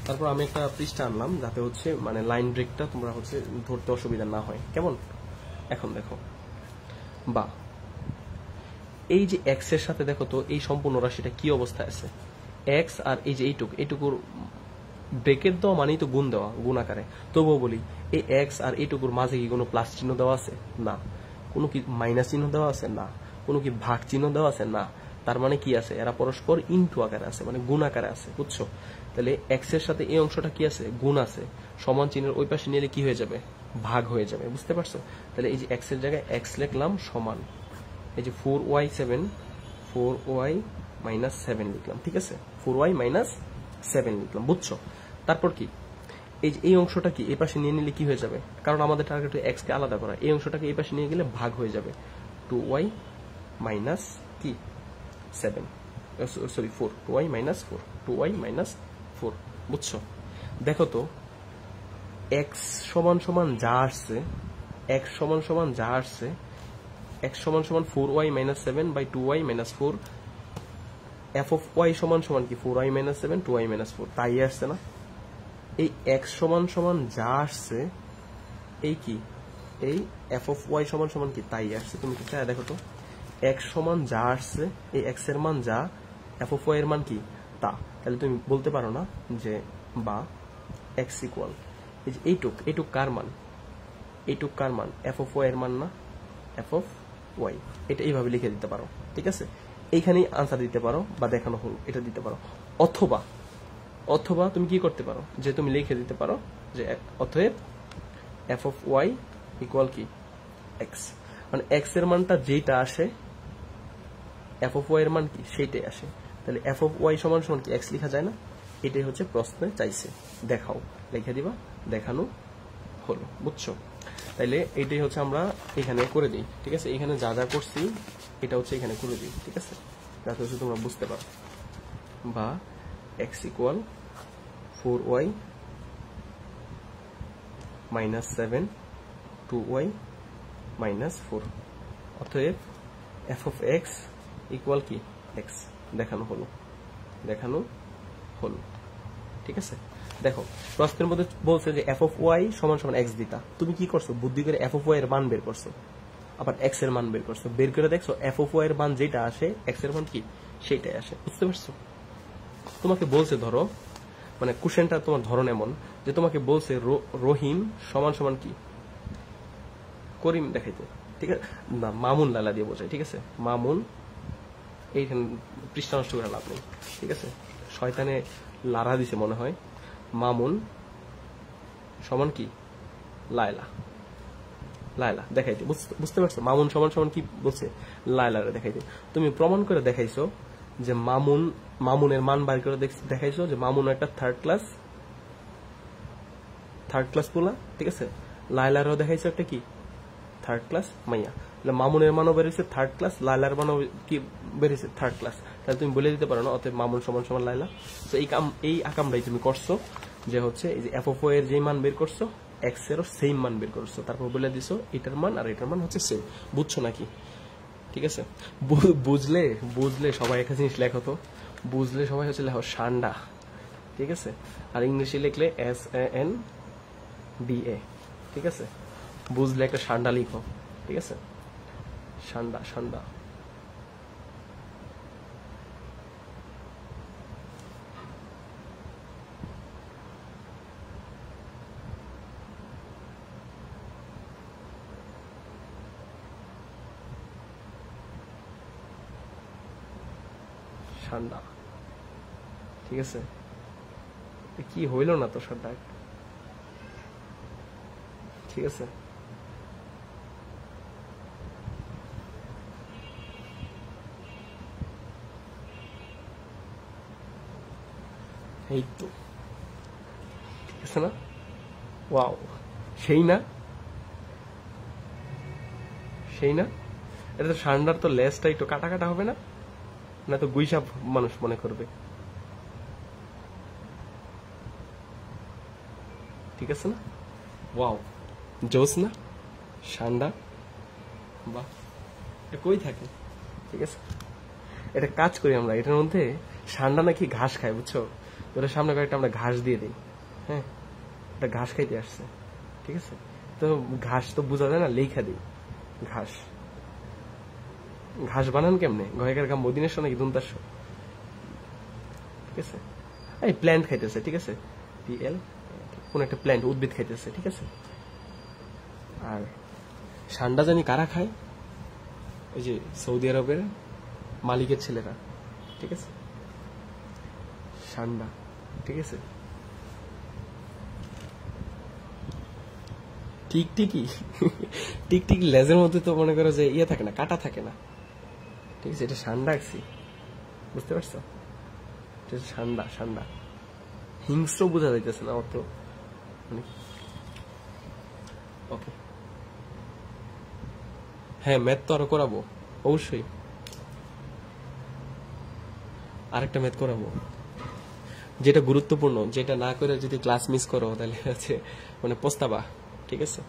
তারপর আমি একটা পৃষ্ঠা আনলাম যাতে হচ্ছে মানে লাইন ব্রেকটা তোমরা হচ্ছে ধরতে অসুবিধা না হয়, কেমন? এখন দেখো, বা এই যে এক্স এর সাথে দেখো তো এই সম্পূর্ণ রাশিটা কি অবস্থায় আছে, এক্স আর এই যে এইটুকুর ব্রেকেট দেওয়া মানেই তো গুণ দেওয়া, গুণ আকারে। তবুও বলি এই এক্স আর এইটুকুর মাঝে কি কোনো প্লাস চিহ্ন দেওয়া আছে? না। কোনো কি মাইনাস চিহ্ন দেওয়া আছে? না। কোনো কি ভাগ চিহ্ন দেওয়া আছে? না। তার মানে কি আছে, এরা পরস্পর ইনটু আকারে আছে, মানে গুণ আকারে আছে, বুঝছো? তাহলে এক্স এর সাথে এই অংশটা কি আছে, গুণ আছে, সমান চিহ্নের ওই পাশে নিলে কি হয়ে যাবে, ভাগ হয়ে যাবে, বুঝতে পারছো? তাহলে এই যে এক্স এর জায়গায় এক্স লিখলাম সমান এই যে 4y মাইনাস 7 লিখলাম, ঠিক আছে, 4y মাইনাস 7 লিখলাম, বুঝছো? তারপর কি, এই যে এই অংশটা কি এই পাশে নিয়ে নিলে কি হয়ে যাবে, কারণ আমাদের টার্গেট এক্স কে আলাদা করা, এই অংশটাকে এই পাশে নিয়ে গেলে ভাগ হয়ে যাবে, 2y মাইনাস কি 7, sorry 4, 2y minus 4, 2y minus 4, বুঝছো? দেখো তো এক্স সমান সমান যা আসছে, এক্স সমান সমান যা আসছে, x সমান সমান 4y মাইনাস 7 বাই 2y minus 4, f of y সমান সমান কি 4y মাইনাস 7 2y মাইনাস 4, তাই আসছে না? এই x সমান সমান যা আসছে, এই কি এই f অফ y সমান সমান কি তাই আসছে, তুমি কি চাই দেখো তো, x সমান যা আসছে, এই x এর মান যা, f অফ y এর মান কি তা, তাহলে তুমি বলতে পারো না যে বা x ইকুয়াল এই যে এইটুক কার মান, এইটুক কার মান, f অফ y এর মান না, f অফ ওয়াই, এটা এইভাবে লিখে দিতে পারো, ঠিক আছে, এইখানেই আনসার দিতে পারো বা দেখানো হল এটা দিতে পারো, অথবা অথবা তুমি কি করতে পারো যে তুমি লিখে দিতে পারো যে অতএব এফ অফ ওয়াই ইকুয়াল কি এক্স, মানে এক্স এর মানটা যেটা আসে এফ অফ ওয়াই এর মান কি সেইটাই আসে, তাহলে এফ অফ ওয়াই সমান সমান কি এক্স লেখা যায় না? এটাই হচ্ছে প্রশ্নে চাইছে, দেখাও, লিখে দিবা, দেখানো হলো, বুঝছো? তাইলে এইটাই হচ্ছে আমরা এখানে করে দিই, ঠিক আছে, এখানে যা যা করছি এটা হচ্ছে এখানে করে দিই, ঠিক আছে, যাতে হচ্ছে তোমরা বুঝতে পারো, বা x equal 4y minus 7 2y minus 4, অতএব f অফ x ইকুয়াল কি x, দেখানো হলো, দেখানো হলো, ঠিক আছে। দেখো প্রশ্নের মধ্যে বলছে যে এফ অফ ওয়াই সমান সমান এক্স দিতা, তুমি কি করছো, বুদ্ধি করে এফ অফ ওয়াই এর মান বের করছো, আবার এক্স এর মান বের করছো, বের করে দেখছো এফ অফ ওয়াই এর মান যেটা আসে এক্স এর মান কি সেইটাই আসে, বুঝতে পারছো? তোমাকে বলছে ধরো, মানে কোশ্চেনটা তোমার ধরন এমন যে তোমাকে বলছে রহিম সমান সমান কি করিম দেখাইতে, ঠিক আছে, না মামুন লালা দিয়ে বোঝায়, ঠিক আছে, মামুন, এইখানে পৃষ্ঠা নষ্ট করে লাভ নেই, ঠিক আছে, শয়তানে লারা দিছে মনে হয়, মামুন সমান কি লায়লা, লায়লা দেখাইতে, বুঝতে পারছো? মামুন সমান সমান কি বলছে, লায়লারে দেখাইতে, তুমি প্রমাণ করে দেখাইছো যে মামুনের মান বার করে দেখাইছো যে মামুন একটা থার্ড ক্লাস পোলা, ঠিক আছে, লায়লারও দেখাইছো একটা কি থার্ড ক্লাস মাইয়া, তাহলে মামুনের মানও বেরিয়েছে থার্ড ক্লাস, লায়লার মানও কি বেরিয়েছে থার্ড ক্লাস, তাহলে তুমি বলে দিতে পারো না অতএব মামুন সমান সমান লায়লা। তো এই আকামটাই তুমি করছো যে হচ্ছে এই যে এফ অফ এর যে মান বের করছো এক্স এরও সেম মান বের করছো, তারপর বলে দিছো এটার মান আর এটার মান হচ্ছে সেম, বুঝছো নাকি? ঠিক আছে, বুঝলে সবাই একটা জিনিস লেখো তো, বুঝলে সবাই হচ্ছে লেখো সান্ডা, ঠিক আছে, আর ইংলিশে লিখলে SANDA, ঠিক আছে, বুঝলে একটা সান্ডা লিখো, ঠিক আছে, সান্ডা সান্ডা। ঠান্ডা, ঠিক আছে, কি হইল না তো সব ডাক, ঠিক আছে। এই তো ঠিক আছে না, ওয়াও, সেই না, সেই না, এটা তো সান্ডার তো লেজটা একটু কাটা কাটা হবে না, না তো গুইসাপ মানুষ মনে করবে, ঠিক আছে না, ওয়াও, জোস না সান্ডা, বাহ, এটা কই থাকে, ঠিক আছে। এটা কাজ করি আমরা, এটার মধ্যে সান্ডা নাকি ঘাস খায় বুঝছো, ওটার সামনে কয়েকটা আমরা ঘাস দিয়ে দিই, হ্যাঁ, এটা ঘাস খাইতে আসছে, ঠিক আছে। তো ঘাস তো বোঝা যায় না, লেখা দিই ঘাস, ঘাস বানান কেমনে, গয়কার কাম মদিনেশ নাকি দুনতাস, ঠিক আছে। এই প্ল্যান্ট খাইতেছে, ঠিক আছে, PL, কোন একটা প্ল্যান্ট, উদ্ভিদ খাইতেছে, ঠিক আছে। আর সান্ডা জানি কারা খায়, ওই যে সৌদি আরবের মালিকের ছেলেরা, ঠিক আছে, সান্ডা, ঠিক আছে। টিকটিকি, টিকটিকি লেজের মধ্যে তো মনে করো যে ইয়ে থাকে না, কাটা থাকে না, ঠিক আছে, এটা সান্ডা আছি, বুঝতে পারছো, এটা সান্ডা, সান্ডা হিংস্র বোঝা যাইতেছে না অত, মানে ওকে। হ্যাঁ, ম্যাথ তো আরো করাবো অবশ্যই, আরেকটা ম্যাথ করাবো, যেটা গুরুত্বপূর্ণ, যেটা না করে যদি ক্লাস মিস করো তাহলে হচ্ছে মানে পস্তাবা, ঠিক আছে।